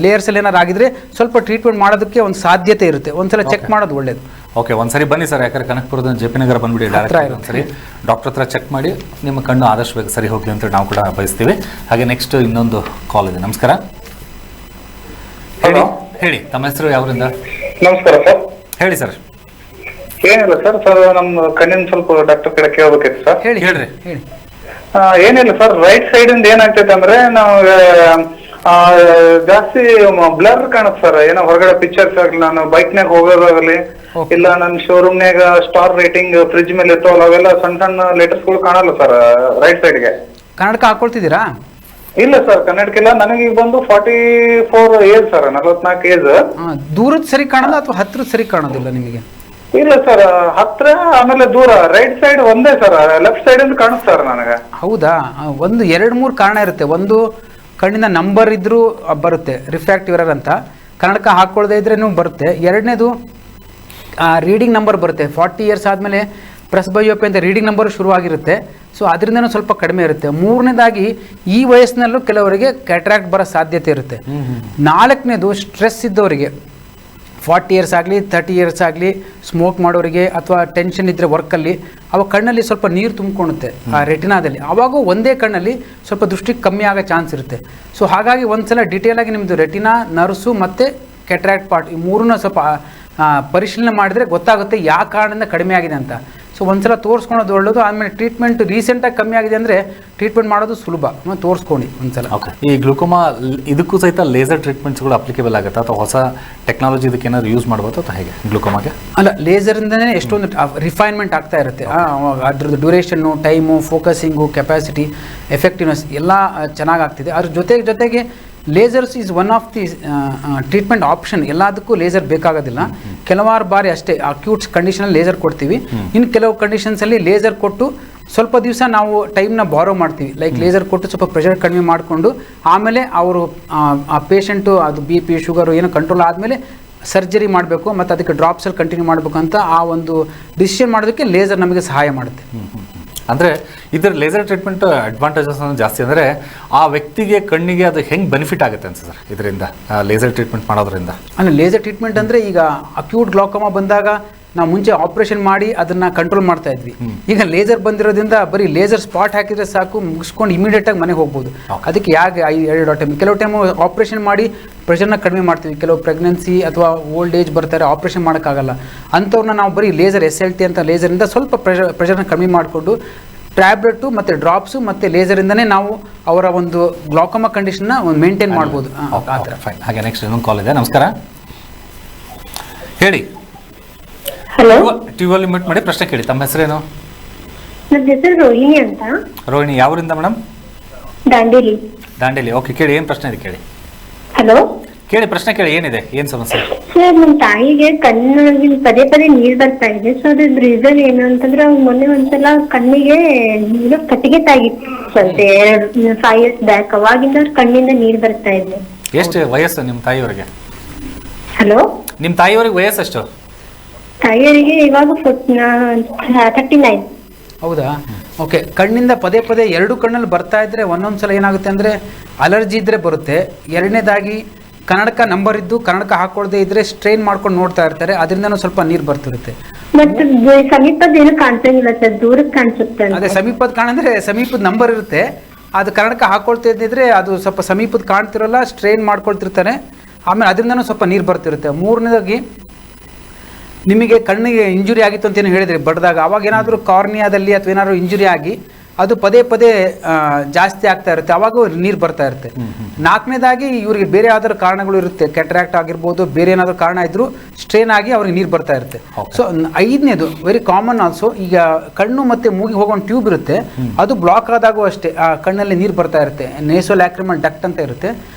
ಲೇಯರ್ಸಲ್ಲಿ ಏನಾದ್ರು ಆಗಿದ್ರೆ ಸ್ವಲ್ಪ ಟ್ರೀಟ್ಮೆಂಟ್ ಮಾಡೋದಕ್ಕೆ ಒಂದು ಸಾಧ್ಯತೆ ಇರುತ್ತೆ. ಒಂದ್ಸಲ ಚೆಕ್ ಮಾಡೋದು ಒಳ್ಳೇದು. ಓಕೆ, ಒಂದ್ಸರಿ ಬನ್ನಿ ಸರ್, ಯಾಕಂದ್ರೆ ಕನಕಪುರದ ಜೆ ಪಿ ನಗರ ಬಂದ್ಬಿಡಿ, ಡೈರೆಕ್ಟ್ ಒಂದ್ಸರಿ ಡಾಕ್ಟರ್ ಹತ್ರ ಚೆಕ್ ಮಾಡಿ ನಿಮ್ಮ ಕಣ್ಣು ಆದಷ್ಟು ಬೇಗ ಸರಿ ಹೋಗ್ಲಿ ಅಂತ ನಾವು ಕೂಡ ಬಯಸ್ತೀವಿ. ಹಾಗೆ ನೆಕ್ಸ್ಟ್ ಇನ್ನೊಂದು ಕಾಲ್ ಇದೆ. ನಮಸ್ಕಾರ, ಹೇಳಿ ತಮ್ಮ ಹೆಸರು, ಯಾವರಿಂದ? ನಮಸ್ಕಾರ ಸರ್. ಹೇಳಿ ಸರ್. ಏನಿಲ್ಲ ಸರ್ ನಮ್ಮ ಕಣ್ಣಿನ ಸ್ವಲ್ಪ ಡಾಕ್ಟರ್ ಕಡೆ ಕೇಳಬೇಕಿತ್ತು ಸರ್. ಹೇಳಿ ಹೇಳ್ರಿ. ಹೇಳಿ. ಏನಿಲ್ಲ ಸರ್, ರೈಟ್ ಸೈಡ್ ಇಂದ ಏನಾಗ್ತೈತೆ ಅಂದ್ರೆ ನಾವು ಜಾಸ್ತಿ ಬ್ಲರ್ ಕಾಣುತ್ತೆ ಸರ್. ಏನೋ ಹೊರಗಡೆ ಪಿಕ್ಚರ್ಸ್ ಆಗ್ಲಿ, ನಾನು ಬೈಕ್ನಾಗ ಹೋಗೋದಾಗಲಿ, ಇಲ್ಲ ನನ್ನ ಶೋರೂಮ್ನಾಗ ಸ್ಟಾರ್ ರೇಟಿಂಗ್ ಫ್ರಿಜ್ ಮೇಲೆ ಇರ್ತಾವಲ್ಲ, ಅವೆಲ್ಲ ಸಣ್ಣ ಸಣ್ಣ ಲೆಟರ್ಸ್ ಗಳು ಕಾಣಲ್ಲ ಸರ್ ರೈಟ್ ಸೈಡ್ಗೆ. ಕನ್ನಡಕ ಹಾಕೊಳ್ತಿದ್ದೀರಾ? ಇಲ್ಲ ಸರ್, ಕನ್ನಡಕ್ಕಿಲ್ಲ. ನನಗೆ ಈಗ ಬಂದು 44 ಏಜ್ ಸರ್, 44 ಏಜ್. ದೂರದ ಸರಿ ಕಾಣೋದು ಅಥವಾ ಹತ್ರದ ಸರಿ ಕಾಣೋದಿಲ್ಲ ನಿಮಗೆ? ಇಲ್ಲ ಸರ್, ಹತ್ರ ಆಮೇಲೆ ದೂರ. ರೈಟ್ ಸೈಡ್ ಒಂದೇ ಸರ್, ಲೆಫ್ಟ್ ಸೈಡ್ ಅಂತ ಕಾಣುತ್ತೆ ಸರ್ ನನಗೆ. ಹೌದಾ? ಒಂದು 2-3 ಕಾರಣ ಇರುತ್ತೆ. ಒಂದು ಕಣ್ಣಿನ ನಂಬರ್ ಇದ್ರೂ ಬರುತ್ತೆ, ರಿಫ್ರಾಕ್ಟಿವ್ ಎರರ್ ಅಂತ. ಕನ್ನಡಕ ಹಾಕ್ಕೊಳ್ಳದೆ ಇದ್ರೂ ಬರುತ್ತೆ. ಎರಡನೇದು ರೀಡಿಂಗ್ ನಂಬರ್ ಬರುತ್ತೆ. 40 years ಆದಮೇಲೆ ಪ್ರೆಸ್ಬಯೋಪಿ ಅಂತ ರೀಡಿಂಗ್ ನಂಬರು ಶುರುವಾಗಿರುತ್ತೆ. ಸೊ ಅದರಿಂದನೂ ಸ್ವಲ್ಪ ಕಡಿಮೆ ಇರುತ್ತೆ. ಮೂರನೇದಾಗಿ ಈ ವಯಸ್ಸಿನಲ್ಲೂ ಕೆಲವರಿಗೆ ಕ್ಯಾಟ್ರಾಕ್ಟ್ ಬರೋ ಸಾಧ್ಯತೆ ಇರುತ್ತೆ. ನಾಲ್ಕನೇದು ಸ್ಟ್ರೆಸ್ ಇದ್ದವರಿಗೆ, 40 years ಆಗಲಿ 30 years ಆಗಲಿ, ಸ್ಮೋಕ್ ಮಾಡೋರಿಗೆ ಅಥವಾ ಟೆನ್ಷನ್ ಇದ್ದರೆ ವರ್ಕಲ್ಲಿ, ಅವಾಗ ಕಣ್ಣಲ್ಲಿ ಸ್ವಲ್ಪ ನೀರು ತುಂಬಿಕೊಳ್ಳುತ್ತೆ ಆ ರೆಟಿನಾದಲ್ಲಿ. ಆವಾಗ ಒಂದೇ ಕಣ್ಣಲ್ಲಿ ಸ್ವಲ್ಪ ದೃಷ್ಟಿ ಕಮ್ಮಿ ಆಗೋ ಚಾನ್ಸ್ ಇರುತ್ತೆ. ಸೊ ಹಾಗಾಗಿ ಒಂದ್ಸಲ ಡೀಟೇಲಾಗಿ ನಿಮ್ಮದು ರೆಟಿನಾ, ನರ್ಸು ಮತ್ತು ಕ್ಯಾಟ್ರಾಕ್ಟ್ ಪಾರ್ಟ್ ಈ ಮೂರನ್ನ ಸ್ವಲ್ಪ ಪರಿಶೀಲನೆ ಮಾಡಿದರೆ ಗೊತ್ತಾಗುತ್ತೆ ಯಾವ ಕಾರಣದಿಂದ ಕಡಿಮೆ ಆಗಿದೆ ಅಂತ. ಸೊ ಒಂದ್ಸಲ ತೋರಿಸ್ಕೊಳೋದು ಒಳ್ಳೆಯದು. ಆಮೇಲೆ ಟ್ರೀಟ್ಮೆಂಟ್ ರೀಸೆಂಟಾಗಿ ಕಮ್ಮಿ ಆಗಿದೆ ಅಂದರೆ ಟ್ರೀಟ್ಮೆಂಟ್ ಮಾಡೋದು ಸುಲಭ, ತೋರಿಸ್ಕೊಂಡು ಒಂದ್ಸಲ. ಓಕೆ, ಈ ಗ್ಲೂಕೋಮಾ ಇದಕ್ಕೂ ಸಹಿತ ಲೇಸರ್ ಟ್ರೀಟ್ಮೆಂಟ್ಸ್ಗಳು ಅಪ್ಲಿಕೇಬಲ್ ಆಗುತ್ತೆ ಅಥವಾ ಹೊಸ ಟೆಕ್ನಾಲಜಿ ಇದಕ್ಕೆ ಏನಾದ್ರು ಯೂಸ್ ಮಾಡ್ಬೋದು ಅಥವಾ ಹೇಗೆ ಗ್ಲೂಕೋಮಾಗೆ? ಅಲ್ಲ, ಲೇಸರಿಂದನೇ ಎಷ್ಟೊಂದು ರಿಫೈನ್ಮೆಂಟ್ ಆಗ್ತಾ ಇರುತ್ತೆ. ಅದ್ರದ್ದು ಡ್ಯೂರೇಷನ್ನು, ಟೈಮು, ಫೋಕಸಿಂಗು, ಕೆಪಾಸಿಟಿ, ಎಫೆಕ್ಟಿವ್ನೆಸ್ ಎಲ್ಲ ಚೆನ್ನಾಗಾಗ್ತಿದೆ. ಅದ್ರ ಜೊತೆಗೆ lasers is one of the treatment option. ಎಲ್ಲದಕ್ಕೂ ಲೇಸರ್ ಬೇಕಾಗೋದಿಲ್ಲ. ಕೆಲವಾರು ಬಾರಿ ಅಷ್ಟೇ ಅಕ್ಯೂಟ್ಸ್ ಕಂಡೀಷನಲ್ಲಿ ಲೇಸರ್ ಕೊಡ್ತೀವಿ. ಇನ್ನು ಕೆಲವು ಕಂಡೀಷನ್ಸಲ್ಲಿ ಲೇಸರ್ ಕೊಟ್ಟು ಸ್ವಲ್ಪ ದಿವಸ ನಾವು ಟೈಮ್ನ ಬಾರೋ ಮಾಡ್ತೀವಿ. ಲೈಕ್ ಲೇಸರ್ ಕೊಟ್ಟು ಸ್ವಲ್ಪ ಪ್ರೆಷರ್ ಕಡಿಮೆ ಮಾಡಿಕೊಂಡು ಆಮೇಲೆ ಅವರು ಆ ಪೇಷಂಟು ಅದು BP, ಶುಗರು ಏನೋ ಕಂಟ್ರೋಲ್ ಆದಮೇಲೆ ಸರ್ಜರಿ ಮಾಡಬೇಕು ಮತ್ತು ಅದಕ್ಕೆ ಡ್ರಾಪ್ಸಲ್ಲಿ ಕಂಟಿನ್ಯೂ ಮಾಡಬೇಕು ಅಂತ ಆ ಒಂದು ಡಿಸಿಷನ್ ಮಾಡೋದಕ್ಕೆ ಲೇಸರ್ ನಮಗೆ ಸಹಾಯ ಮಾಡುತ್ತೆ. ಅಂದರೆ ಇದರ ಲೇಸರ್ ಟ್ರೀಟ್ಮೆಂಟ್ ಅಡ್ವಾಂಟೇಜಸ್ ಜಾಸ್ತಿ ಅಂದರೆ ಆ ವ್ಯಕ್ತಿಗೆ ಕಣ್ಣಿಗೆ ಅದು ಹೆಂಗೆ ಬೆನಿಫಿಟ್ ಆಗುತ್ತೆ ಅಂತ ಸರ್ ಇದರಿಂದ ಲೇಸರ್ ಟ್ರೀಟ್ಮೆಂಟ್ ಮಾಡೋದ್ರಿಂದ? ಅಂದರೆ ಲೇಸರ್ ಟ್ರೀಟ್ಮೆಂಟ್ ಅಂದರೆ ಈಗ ಅಕ್ಯೂಟ್ ಗ್ಲಾಕೋಮಾ ಬಂದಾಗ ನಾವು ಮುಂಚೆ ಆಪರೇಷನ್ ಮಾಡಿ ಅದನ್ನು ಕಂಟ್ರೋಲ್ ಮಾಡ್ತಾ ಇದ್ವಿ. ಈಗ ಲೇಸರ್ ಬಂದಿರೋದ್ರಿಂದ ಬರೀ ಲೇಸರ್ ಸ್ಪಾಟ್ ಹಾಕಿದರೆ ಸಾಕು, ಮುಗಿಸ್ಕೊಂಡು ಇಮಿಡಿಯೇಟಾಗಿ ಮನೆಗೆ ಹೋಗ್ಬೋದು. ಅದಕ್ಕೆ ಯಾಕೆ 2 ಟೈಮ್, ಕೆಲವು ಟೈಮು ಆಪ್ರೇಷನ್ ಮಾಡಿ ಪ್ರೆಷರ್ನ ಕಡಿಮೆ ಮಾಡ್ತೀವಿ. ಕೆಲವು ಪ್ರೆಗ್ನೆನ್ಸಿ ಅಥವಾ ಓಲ್ಡ್ ಏಜ್ ಬರ್ತಾರೆ, ಆಪ್ರೇಷನ್ ಮಾಡೋಕ್ಕಾಗಲ್ಲ. ಅಂಥವ್ರನ್ನ ನಾವು ಬರೀ ಲೇಸರ್ SLT ಅಂತ ಲೇಸರಿಂದ ಸ್ವಲ್ಪ ಪ್ರೆಷರ್ನ ಕಡಿಮೆ ಮಾಡಿಕೊಂಡು ಟ್ಯಾಬ್ಲೆಟು ಮತ್ತು ಡ್ರಾಪ್ಸು ಮತ್ತು ಲೇಸರಿಂದನೇ ನಾವು ಅವರ ಒಂದು ಗ್ಲಾಕೋಮಾ ಕಂಡೀಷನ್ನ ಒಂದು ಮೇಂಟೈನ್ ಮಾಡ್ಬೋದು. ಆ ಥರ. ಫೈನ್. ಹಾಗೆ ನೆಕ್ಸ್ಟ್ ಇನ್ನೊಂದು ಕಾಲ್ ಇದೆ. ನಮಸ್ಕಾರ, ಹೇಳಿ. ಹಲೋ, ಟಿವಿಯಲ್ಲಿ ಮಿಟ್ ಮಾಡಿ ಪ್ರಶ್ನೆ ಕೇಳಿ. ತಮ್ಮ ಹೆಸರೇನು? ನನ್ನ ಹೆಸರು ರೋಹಿಣಿ ಅಂತ. ರೋಹಿಣಿ, ಯಾವರಿಂದ ಮೇಡಮ್? ದಾಂಡೇಲಿ. ಓಕೆ, ಕೇಳಿ, ಏನು ಪ್ರಶ್ನೆ ಇದೆ ಕೇಳಿ. ಹಲೋ, ಕೇಳಿ, ಪ್ರಶ್ನೆ ಕೇಳಿ, ಏನಿದೆ, ಏನು ಸಮಸ್ಯೆ? ಸರ್, ನಮ್ಮ ತಾಯಿಗೆ ಕಣ್ಣಿನಲ್ಲಿ ಪದೇ ನೀರ್ ಬರ್ತಾ ಇದೆ. ಸೊ ಅದ್ರ ರೀಸನ್ ಏನು ಅಂತಂದ್ರೆ ಮೊನ್ನೆ ಒಂದ್ಸಲ ಕಣ್ಣಿಗೆ ಕಟ್ಟಿಗೆ ತಾಗಿತ್ತು ಸ್ವಲ್ಪ 5 years ಬ್ಯಾಕ್. ಅವಾಗಿಂದ ಕಣ್ಣಿಂದ ನೀರ್ ಬರ್ತಾ ಇದೆ. ಎಷ್ಟು ವಯಸ್ಸು ನಿಮ್ಮ ತಾಯಿಯವರಿಗೆ? ಹಲೋ, ನಿಮ್ಮ ತಾಯಿಯವರಿಗೆ ವಯಸ್ಸೆಷ್ಟು? ತಾಯಿಯವರಿಗೆ ಇವಾಗ 39. ಹೌದಾ? ಓಕೆ. ಕಣ್ಣಿಂದ ಪದೇ ಪದೇ ಎರಡು ಕಣ್ಣಲ್ಲಿ ಬರ್ತಾ ಇದ್ದರೆ ಒಂದೊಂದು ಸಲ ಏನಾಗುತ್ತೆ ಅಂದರೆ ಅಲರ್ಜಿ ಇದ್ದರೆ ಬರುತ್ತೆ. ಎರಡನೇದಾಗಿ ಕನ್ನಡಕ ನಂಬರ್ ಇದ್ದು ಕನ್ನಡಕ ಹಾಕೊಳ್ಳದೆ ಇದ್ದರೆ ಸ್ಟ್ರೈನ್ ಮಾಡ್ಕೊಂಡು ನೋಡ್ತಾ ಇರ್ತಾರೆ, ಅದರಿಂದನೂ ಸ್ವಲ್ಪ ನೀರು ಬರ್ತಿರುತ್ತೆ. ಮತ್ತೆ ಸಮೀಪದ ಏನು ಕಾಣ್ಸಂಗಿಲ್ಲ ಸರ್, ದೂರಕ್ಕೆ ಕಾಣಿಸುತ್ತೆ. ಅದೇ ಸಮೀಪದ ಕಾಣಂದ್ರೆ ಸಮೀಪದ ನಂಬರ್ ಇರುತ್ತೆ, ಅದು ಕನ್ನಡಕ ಹಾಕೊಳ್ತಾ ಇದ್ದಿದ್ರೆ ಅದು ಸ್ವಲ್ಪ ಸಮೀಪದ ಕಾಣ್ತಿರಲ್ಲ, ಸ್ಟ್ರೈನ್ ಮಾಡ್ಕೊಳ್ತಿರ್ತಾರೆ, ಆಮೇಲೆ ಅದರಿಂದನೂ ಸ್ವಲ್ಪ ನೀರು ಬರ್ತಿರುತ್ತೆ. ಮೂರನೇದಾಗಿ ನಿಮಗೆ ಕಣ್ಣಿಗೆ ಇಂಜುರಿ ಆಗಿತ್ತು ಅಂತ ಏನು ಹೇಳಿದ್ರಿ ಬಡ್ದಾಗ, ಅವಾಗ ಏನಾದರೂ ಕಾರ್ನಿಯಾದಲ್ಲಿ ಅಥವಾ ಏನಾದರೂ ಇಂಜುರಿ ಆಗಿ ಅದು ಪದೇ ಪದೇ ಜಾಸ್ತಿ ಆಗ್ತಾ ಇರುತ್ತೆ, ಅವಾಗ ನೀರು ಬರ್ತಾ ಇರುತ್ತೆ. ನಾಲ್ಕನೇದಾಗಿ ಇವರಿಗೆ ಬೇರೆ ಯಾವ್ದಾದ್ರು ಕಾರಣಗಳು ಇರುತ್ತೆ, ಕ್ಯಾಟ್ರಾಕ್ಟ್ ಆಗಿರ್ಬೋದು, ಬೇರೆ ಏನಾದರೂ ಕಾರಣ ಇದ್ದರೂ ಸ್ಟ್ರೈನ್ ಆಗಿ ಅವ್ರಿಗೆ ನೀರು ಬರ್ತಾ ಇರುತ್ತೆ. ಸೊ ಐದನೇದು ವೆರಿ ಕಾಮನ್ ಆಲ್ಸೋ, ಈಗ ಕಣ್ಣು ಮತ್ತು ಮೂಗಿಗೆ ಹೋಗೋ ಟ್ಯೂಬ್ ಇರುತ್ತೆ, ಅದು ಬ್ಲಾಕ್ ಆದಾಗೂ ಅಷ್ಟೇ ಆ ಕಣ್ಣಲ್ಲಿ ನೀರು ಬರ್ತಾ ಇರುತ್ತೆ. ನೇಸೋಲ್ಯಾಕ್ರಿಮಲ್ ಡಕ್ಟ್ ಅಂತ ಇರುತ್ತೆ,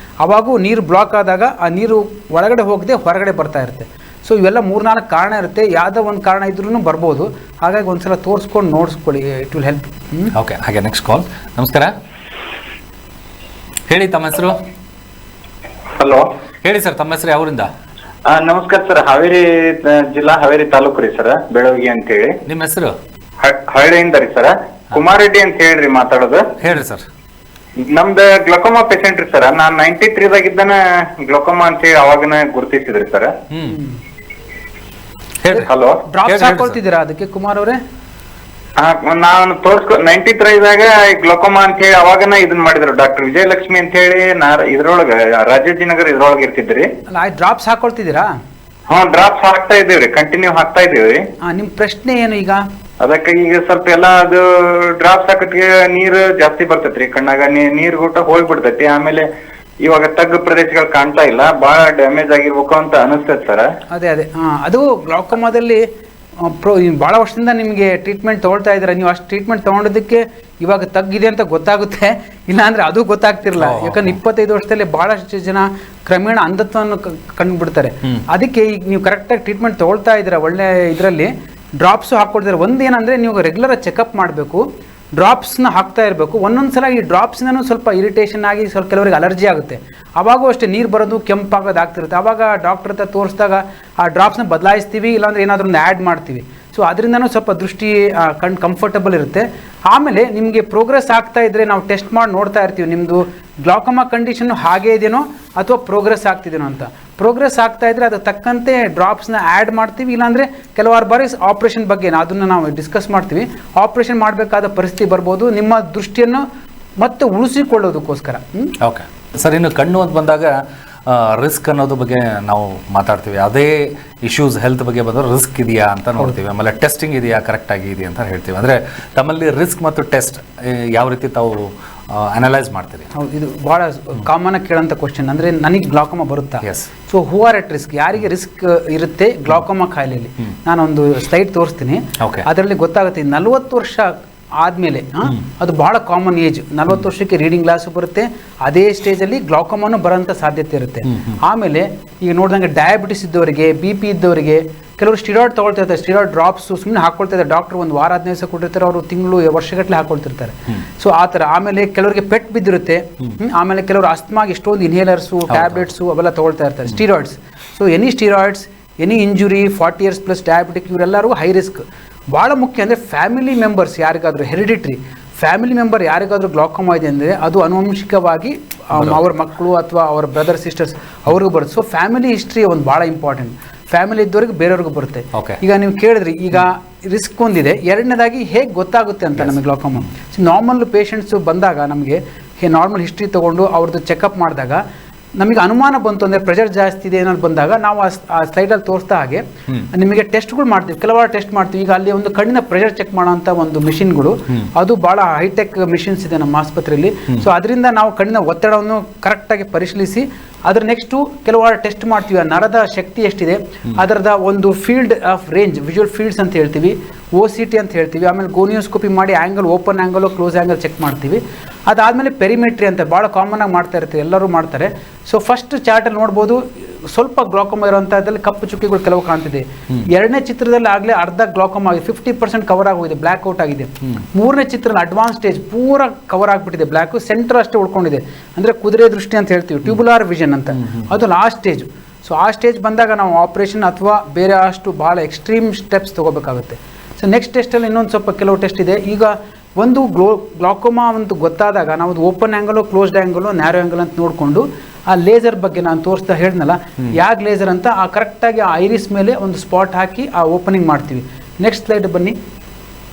ಅವಾಗೂ ನೀರು ಬ್ಲಾಕ್ ಆದಾಗ ಆ ನೀರು ಒಳಗಡೆ ಹೋಗದೆ ಹೊರಗಡೆ ಬರ್ತಾ ಇರುತ್ತೆ. ಸೊ ಇವೆಲ್ಲ 3-4 ಕಾರಣ ಇರುತ್ತೆ, ಯಾವುದೋ ಒಂದು ಕಾರಣ ಇದ್ರೂ ಬರ್ಬೋದು. ಹಾಗಾಗಿ ಒಂದ್ಸಲ ತೋರಿಸ್ಕೊಂಡು ನೋಡಿಸ್ಕೊಳ್ಳಿ, ಇಟ್ ವಿಲ್ ಹೆಲ್ಪ್. ಓಕೆ. ಹಾಗೆ ನೆಕ್ಸ್ಟ್ ಕಾಲ್. ನಮಸ್ಕಾರ, ಹೇಳಿ ತಮ್ಮ ಹೆಸರು. ಹಲೋ, ಹೇಳಿ ಸರ್, ತಮ್ಮ ಹೆಸರು ಯಾವೂರಿಂದ? ನಮಸ್ಕಾರ ಸರ್. ಹಾವೇರಿ ಜಿಲ್ಲಾ ಹಾವೇರಿ ತಾಲೂಕು ರೀ ಸರ್, ಬೆಳವಗಿ ಅಂತ ಹೇಳಿ. ನಿಮ್ಮ ಹೆಸರು? ಹಳ್ಳಿಯಿಂದ ರೀ ಸರ್, ಕುಮಾರ್ ರೆಡ್ಡಿ ಅಂತ ಹೇಳ್ರಿ ಮಾತಾಡೋದು. ಹೇಳ್ರಿ ಸರ್. ನಮ್ದು ಗ್ಲೋಕೋಮಾ ಪೇಷಂಟ್ ರೀ ಸರ್. ನಾನ್ 93 ಇದ್ದಾನ ಗ್ಲೋಕೋಮಾ ಅಂತ ಹೇಳಿ ಅವಾಗನ ಗುರುತಿಸಿದ್ರಿ ಸರ್. ಹೇಳ್ರಿ. ಹಲೋ, ಡ್ರಾಪ್ಸ್ ಹಾಕೊಳ್ತಿದ್ದೀರಾ ಅದಕ್ಕೆ ಕುಮಾರ್ ಅವರೇ? ನಾನು 93 ಗ್ಲೋಕೋಮಾ ಅಂತ ಹೇಳಿ ಅವಾಗನ ಇದನ್ನ ಮಾಡಿದ್ರು ಡಾಕ್ಟರ್ ವಿಜಯಲಕ್ಷ್ಮಿ ಅಂತ ಹೇಳಿ. ಇದ್ರೊಳಗ ರಾಜಾಜಿನಗರ್ ಇದ್ರೊಳಗ ಇರ್ತಿದ್ರಿ. ಅಲ್ಲ, ಡ್ರಾಪ್ಸ್ ಹಾಕೊಳ್ತಿದ್ದೀರಾ? ಡ್ರಾಪ್ಸ್ ಹಾಕ್ತಾ ಇದೀವ್ರಿ, ಕಂಟಿನ್ಯೂ ಹಾಕ್ತಾ ಇದೀವಿ. ನಿಮ್ಮ ಪ್ರಶ್ನೆ ಏನು ಈಗ? ಅದಕ್ಕೆ ಈಗ ಸ್ವಲ್ಪ ಎಲ್ಲ ಅದು ಡ್ರಾಪ್ಸ್ ಹಾಕತ್ಗೆ ನೀರು ಜಾಸ್ತಿ ಬರ್ತೈತ್ರಿ ಕಣ್ಣಾಗ, ನೀರ್ ಊಟ ಹೋಗ್ಬಿಡ್ತೈತಿ. ಆಮೇಲೆ ಇವಾಗ ತಗ್ಗು ಪ್ರದೇಶಗಳು ಕಾಣ್ತಾ ಇಲ್ಲ, ಬಹಳ ಡ್ಯಾಮೇಜ್ ಆಗಿರ್ಬೇಕು ಅಂತ ಅನಿಸ್ತೈತೆ ಸರ್. ಅದೇ ಅದು ಗ್ಲಾಕೋಮಾದಲ್ಲಿ ಭಾಳ ವರ್ಷದಿಂದ ನಿಮಗೆ ಟ್ರೀಟ್ಮೆಂಟ್ ತೊಗೊಳ್ತಾ ಇದ್ದೀರಾ. ನೀವು ಅಷ್ಟು ಟ್ರೀಟ್ಮೆಂಟ್ ತೊಗೊಂಡಿದ್ದಕ್ಕೆ ಇವಾಗ ತಗ್ಗಿದೆ ಅಂತ ಗೊತ್ತಾಗುತ್ತೆ, ಇಲ್ಲಾಂದರೆ ಅದು ಗೊತ್ತಾಗ್ತಿರಲ್ಲ. ಯಾಕಂದ್ರೆ 25 ವರ್ಷದಲ್ಲಿ ಭಾಳಷ್ಟು ಜನ ಕ್ರಮೇಣ ಅಂಧತ್ವವನ್ನು ಕಂಡುಬಿಡ್ತಾರೆ. ಅದಕ್ಕೆ ಈಗ ನೀವು ಕರೆಕ್ಟಾಗಿ ಟ್ರೀಟ್ಮೆಂಟ್ ತೊಗೊಳ್ತಾ ಇದ್ದೀರಾ, ಒಳ್ಳೆ ಇದರಲ್ಲಿ ಡ್ರಾಪ್ಸು ಹಾಕ್ಕೊಳ್ತಾರೆ. ಒಂದೇನಂದರೆ ನೀವು ರೆಗ್ಯುಲರ್ ಚೆಕಪ್ ಮಾಡಬೇಕು, ಡ್ರಾಪ್ಸ್ನ ಹಾಕ್ತಾ ಇರಬೇಕು. ಒಂದೊಂದು ಸಲ ಈ ಡ್ರಾಪ್ಸ್ನೂ ಸ್ವಲ್ಪ ಇರಿಟೇಷನ್ ಆಗಿ ಸ್ವಲ್ಪ ಕೆಲವರಿಗೆ ಅಲರ್ಜಿ ಆಗುತ್ತೆ, ಅವಾಗೂ ಅಷ್ಟೇ ನೀರು ಬರೋದು ಕೆಂಪಾಗೋದು ಆಗ್ತಿರುತ್ತೆ. ಆವಾಗ ಡಾಕ್ಟ್ರ್ ಹತ್ರ ತೋರಿಸಿದಾಗ ಆ ಡ್ರಾಪ್ಸ್ನ ಬದಲಾಯಿಸ್ತೀವಿ, ಇಲ್ಲಾಂದ್ರೆ ಏನಾದರೂ ಒಂದು ಆ್ಯಡ್ ಮಾಡ್ತೀವಿ. ಸೊ ಅದರಿಂದನೂ ಸ್ವಲ್ಪ ದೃಷ್ಟಿ ಕಂಫರ್ಟಬಲ್ ಇರುತ್ತೆ. ಆಮೇಲೆ ನಿಮಗೆ ಪ್ರೋಗ್ರೆಸ್ ಆಗ್ತಾ ಇದ್ದರೆ ನಾವು ಟೆಸ್ಟ್ ಮಾಡಿ ನೋಡ್ತಾ ಇರ್ತೀವಿ, ನಿಮ್ಮದು ಗ್ಲಾಕೋಮಾ ಕಂಡೀಷನ್ನು ಹಾಗೇ ಇದೆಯೋ ಅಥವಾ ಪ್ರೋಗ್ರೆಸ್ ಆಗ್ತಿದೇನೋ ಅಂತ. ಪ್ರೋಗ್ರೆಸ್ ಆಗ್ತಾ ಇದ್ದರೆ ಅದಕ್ಕೆ ತಕ್ಕಂತೆ ಡ್ರಾಪ್ಸ್ನ ಆ್ಯಡ್ ಮಾಡ್ತೀವಿ, ಇಲ್ಲಾಂದರೆ ಕೆಲವಾರು ಬಾರಿ ಆಪ್ರೇಷನ್ ಬಗ್ಗೆ ಅದನ್ನು ನಾವು ಡಿಸ್ಕಸ್ ಮಾಡ್ತೀವಿ. ಆಪ್ರೇಷನ್ ಮಾಡಬೇಕಾದ ಪರಿಸ್ಥಿತಿ ಬರ್ಬೋದು, ನಿಮ್ಮ ದೃಷ್ಟಿಯನ್ನು ಮತ್ತೆ ಉಳಿಸಿಕೊಳ್ಳೋದಕ್ಕೋಸ್ಕರ. ಓಕೆ ಸರ್, ಇನ್ನು ಕಣ್ಣು ಅಂತ ಬಂದಾಗ ರಿಸ್ಕ್ ಅನ್ನೋದ್ರ ಬಗ್ಗೆ ನಾವು ಮಾತಾಡ್ತೀವಿ. ಅದೇ ಇಶ್ಯೂಸ್ ಹೆಲ್ತ್ ಬಗ್ಗೆ ಬಂದರೆ ರಿಸ್ಕ್ ಇದೆಯಾ ಅಂತ ನೋಡ್ತೀವಿ, ಆಮೇಲೆ ಟೆಸ್ಟಿಂಗ್ ಇದೆಯಾ ಕರೆಕ್ಟಾಗಿ ಇದೆಯಾ ಅಂತ ಹೇಳ್ತೀವಿ. ಅಂದರೆ ತಮ್ಮಲ್ಲಿ ರಿಸ್ಕ್ ಮತ್ತು ಟೆಸ್ಟ್ ಯಾವ ರೀತಿ ತಾವು ಅನಲೈಸ್ ಮಾಡ್ತೀರಿ? ಹೌದು, ಇದು ಭಾಳ ಕಾಮನ್ ಆಗಿ ಕೇಳೋಂಥ ಕ್ವಶನ್. ಅಂದರೆ ನನಗೆ ಗ್ಲಾಕೋಮಾ ಬರುತ್ತಾ? Yes. So who are at risk, ಯಾರಿಗೆ ರಿಸ್ಕ್ ಇರುತ್ತೆ ಗ್ಲಾಕೋಮಾ ಕಾಯಿಲೆಯಲ್ಲಿ? ನಾನೊಂದು ಸ್ಲೈಡ್ ತೋರಿಸ್ತೀನಿ, ಅದರಲ್ಲಿ ಗೊತ್ತಾಗುತ್ತೆ. 40 ವರ್ಷ ಆದಮೇಲೆ ಅದು ಭಾಳ ಕಾಮನ್ ಏಜ್. 40 ವರ್ಷಕ್ಕೆ ರೀಡಿಂಗ್ ಗ್ಲಾಸು ಬರುತ್ತೆ, ಅದೇ ಸ್ಟೇಜಲ್ಲಿ ಗ್ಲಾಕೋಮಾನು ಬರೋಂಥ ಸಾಧ್ಯತೆ ಇರುತ್ತೆ. ಆಮೇಲೆ ಈಗ ನೋಡಿದಂಗೆ ಡಯಾಬಿಟಿಸ್ ಇದ್ದವರಿಗೆ, BP ಇದ್ದವರಿಗೆ, ಕೆಲವರು ಸ್ಟಿರಾಯ್ಡ್ ತೊಗೊಳ್ತಿರ್ತಾರೆ, ಸ್ಟಿರಾಯ್ಡ್ ಡ್ರಾಪ್ಸು ಸುಮ್ಮನೆ ಹಾಕ್ಕೊಳ್ತಿರ್ತಾರೆ. ಡಾಕ್ಟ್ರು ಒಂದು ವಾರ 15 ದಿವಸ ಕೊಟ್ಟಿರ್ತಾರೆ, ಅವರು ತಿಂಗಳು ವರ್ಷಗಟ್ಟಲೆ ಹಾಕ್ಕೊಳ್ತಿರ್ತಾರೆ. ಸೊ ಆ ಥರ. ಆಮೇಲೆ ಕೆಲವರಿಗೆ ಪೆಟ್ ಬಿದ್ದಿರುತ್ತೆ, ಆಮೇಲೆ ಕೆಲವರು ಅಸ್ತಮಾಗೆ ಎಷ್ಟೊಂದು ಇನ್ಹೇಲರ್ಸು, ಟ್ಯಾಬ್ಲೆಟ್ಸು ಅವೆಲ್ಲ ತೊಗೊಳ್ತಾ ಇರ್ತಾರೆ, steroids. So any steroids, any injury, 40 years plus diabetic, ಇವರೆಲ್ಲರಿಗೂ ಹೈ ರಿಸ್ಕ್. ಭಾಳ ಮುಖ್ಯ ಅಂದರೆ ಫ್ಯಾಮಿಲಿ ಮೆಂಬರ್ಸ್ ಯಾರಿಗಾದರೂ, ಹೆರಿಡಿಟ್ರಿ ಫ್ಯಾಮಿಲಿ ಮೆಂಬರ್ ಯಾರಿಗಾದರೂ ಗ್ಲಾಕೋಮಾ ಇದೆ ಅಂದರೆ ಅದು ಆನುವಂಶಿಕವಾಗಿ ಅವ್ರ ಮಕ್ಕಳು ಅಥವಾ ಅವ್ರ ಬ್ರದರ್ ಸಿಸ್ಟರ್ಸ್ ಅವ್ರಿಗೂ ಬರುತ್ತೆ. ಸೊ ಫ್ಯಾಮಿಲಿ ಹಿಸ್ಟ್ರಿ ಒಂದು ಭಾಳ ಇಂಪಾರ್ಟೆಂಟ್. ಫ್ಯಾಮಿಲಿ ಇದ್ದವ್ರಿಗೆ ಬೇರೆಯವ್ರಿಗೂ ಬರುತ್ತೆ. ಈಗ ನೀವು ಕೇಳಿದ್ರಿ, ಈಗ ರಿಸ್ಕ್ ಒಂದಿದೆ. ಎರಡನೇದಾಗಿ ಹೇಗೆ ಗೊತ್ತಾಗುತ್ತೆ ಅಂತ ನಮಗೆ ಗ್ಲಾಕೋಮಾ. ನಾರ್ಮಲ್ ಪೇಷಂಟ್ಸು ಬಂದಾಗ ನಮಗೆ ನಾರ್ಮಲ್ ಹಿಸ್ಟ್ರಿ ತೊಗೊಂಡು ಅವ್ರದ್ದು ಚೆಕಪ್ ಮಾಡಿದಾಗ ನಮಗೆ ಅನುಮಾನ ಬಂತು ಅಂದರೆ ಪ್ರೆಷರ್ ಜಾಸ್ತಿ ಇದೆ ಏನಾದ್ರು ಬಂದಾಗ ನಾವು ಆ ಸ್ಲೈಡಲ್ಲಿ ತೋರಿಸ್ತಾ ಹಾಗೆ ನಿಮಗೆ ಟೆಸ್ಟ್ಗಳು ಮಾಡ್ತೀವಿ, ಕೆಲವಾರು ಟೆಸ್ಟ್ ಮಾಡ್ತೀವಿ. ಈಗ ಅಲ್ಲಿ ಒಂದು ಕಣ್ಣಿನ ಪ್ರೆಷರ್ ಚೆಕ್ ಮಾಡೋಂಥ ಒಂದು ಮಿಷಿನ್ಗಳು, ಅದು ಭಾಳ ಹೈಟೆಕ್ ಮಿಷಿನ್ಸ್ ಇದೆ ನಮ್ಮ ಆಸ್ಪತ್ರೆಯಲ್ಲಿ. ಸೊ ಅದರಿಂದ ನಾವು ಕಣ್ಣಿನ ಒತ್ತಡವನ್ನು ಕರೆಕ್ಟಾಗಿ ಪರಿಶೀಲಿಸಿ ಅದ್ರ ನೆಕ್ಸ್ಟು ಕೆಲವಾರು ಟೆಸ್ಟ್ ಮಾಡ್ತೀವಿ. ಆ ನರದ ಶಕ್ತಿ ಎಷ್ಟಿದೆ, ಅದರದ ಒಂದು field of range, visual fields ಅಂತ ಹೇಳ್ತೀವಿ, OCT ಅಂತ ಹೇಳ್ತೀವಿ. ಆಮೇಲೆ ಗೋನಿಯೋಸ್ಕೋಪಿ ಮಾಡಿ angle, open angle, close angle check ಮಾಡ್ತೀವಿ. ಅದಾದಮೇಲೆ ಪೆರಿಮೆಟ್ರಿ ಅಂತ ಭಾಳ ಕಾಮನ್ ಆಗಿ ಮಾಡ್ತಾ ಇರ್ತೀವಿ, ಎಲ್ಲರೂ ಮಾಡ್ತಾರೆ. ಸೊ ಫಸ್ಟ್ ಚಾರ್ಟಲ್ಲಿ ನೋಡ್ಬೋದು ಸ್ವಲ್ಪ ಗ್ಲಾಕೋಮಾ ಇರೋಂಥದ್ದಲ್ಲಿ ಕಪ್ಪು ಚುಕ್ಕಿಗಳು ಕೆಲವು ಕಾಣ್ತಿದೆ. ಎರಡನೇ ಚಿತ್ರದಲ್ಲಿ ಆಗಲೇ ಅರ್ಧ ಗ್ಲಾಕೋಮಾ ಆಗಿದೆ, 50% ಕವರ್ ಆಗೋಗಿದೆ, ಬ್ಲ್ಯಾಕ್ ಔಟ್ ಆಗಿದೆ. ಮೂರನೇ ಚಿತ್ರದಲ್ಲಿ ಅಡ್ವಾನ್ಸ್ ಸ್ಟೇಜ್ ಪೂರ ಕವರ್ ಆಗಿಬಿಟ್ಟಿದೆ, ಬ್ಲ್ಯಾಕು, ಸೆಂಟರ್ ಅಷ್ಟೇ ಉಳ್ಕೊಂಡಿದೆ. ಅಂದರೆ ಕುದುರೆ ದೃಷ್ಟಿ ಅಂತ ಹೇಳ್ತೀವಿ, ಟ್ಯೂಬುಲಾರ್ ವಿಷನ್ ಅಂತ, ಅದು ಲಾಸ್ಟ್ ಸ್ಟೇಜ್. ಸೊ ಆ ಸ್ಟೇಜ್ ಬಂದಾಗ ನಾವು ಆಪ್ರೇಷನ್ ಅಥವಾ ಬೇರೆ ಅಷ್ಟು ಭಾಳ ಎಕ್ಸ್ಟ್ರೀಮ್ ಸ್ಟೆಪ್ಸ್ ತೊಗೋಬೇಕಾಗುತ್ತೆ. ಸೊ ನೆಕ್ಸ್ಟ್ ಟೆಸ್ಟಲ್ಲಿ ಇನ್ನೊಂದು ಸ್ವಲ್ಪ ಕೆಲವು ಟೆಸ್ಟ್ ಇದೆ. ಈಗ ಒಂದು ಗ್ಲಾಕೋಮಾ ಒಂದು ಗೊತ್ತಾದಾಗ ನಾವು open angle, closed angle, narrow angle ಅಂತ ನೋಡಿಕೊಂಡು ಆ ಲೇಸರ್ ಬಗ್ಗೆ ನಾನು ತೋರಿಸ್ತಾ ಹೇಳಿದ್ನಲ್ಲ ಯಾಕೆ ಲೇಸರ್ ಅಂತ, ಆ ಕರೆಕ್ಟಾಗಿ ಆ ಐರಿಸ್ ಮೇಲೆ ಒಂದು ಸ್ಪಾಟ್ ಹಾಕಿ ಆ ಓಪನಿಂಗ್ ಮಾಡ್ತೀವಿ. ನೆಕ್ಸ್ಟ್ ಸ್ಲೈಡ್ ಬನ್ನಿ.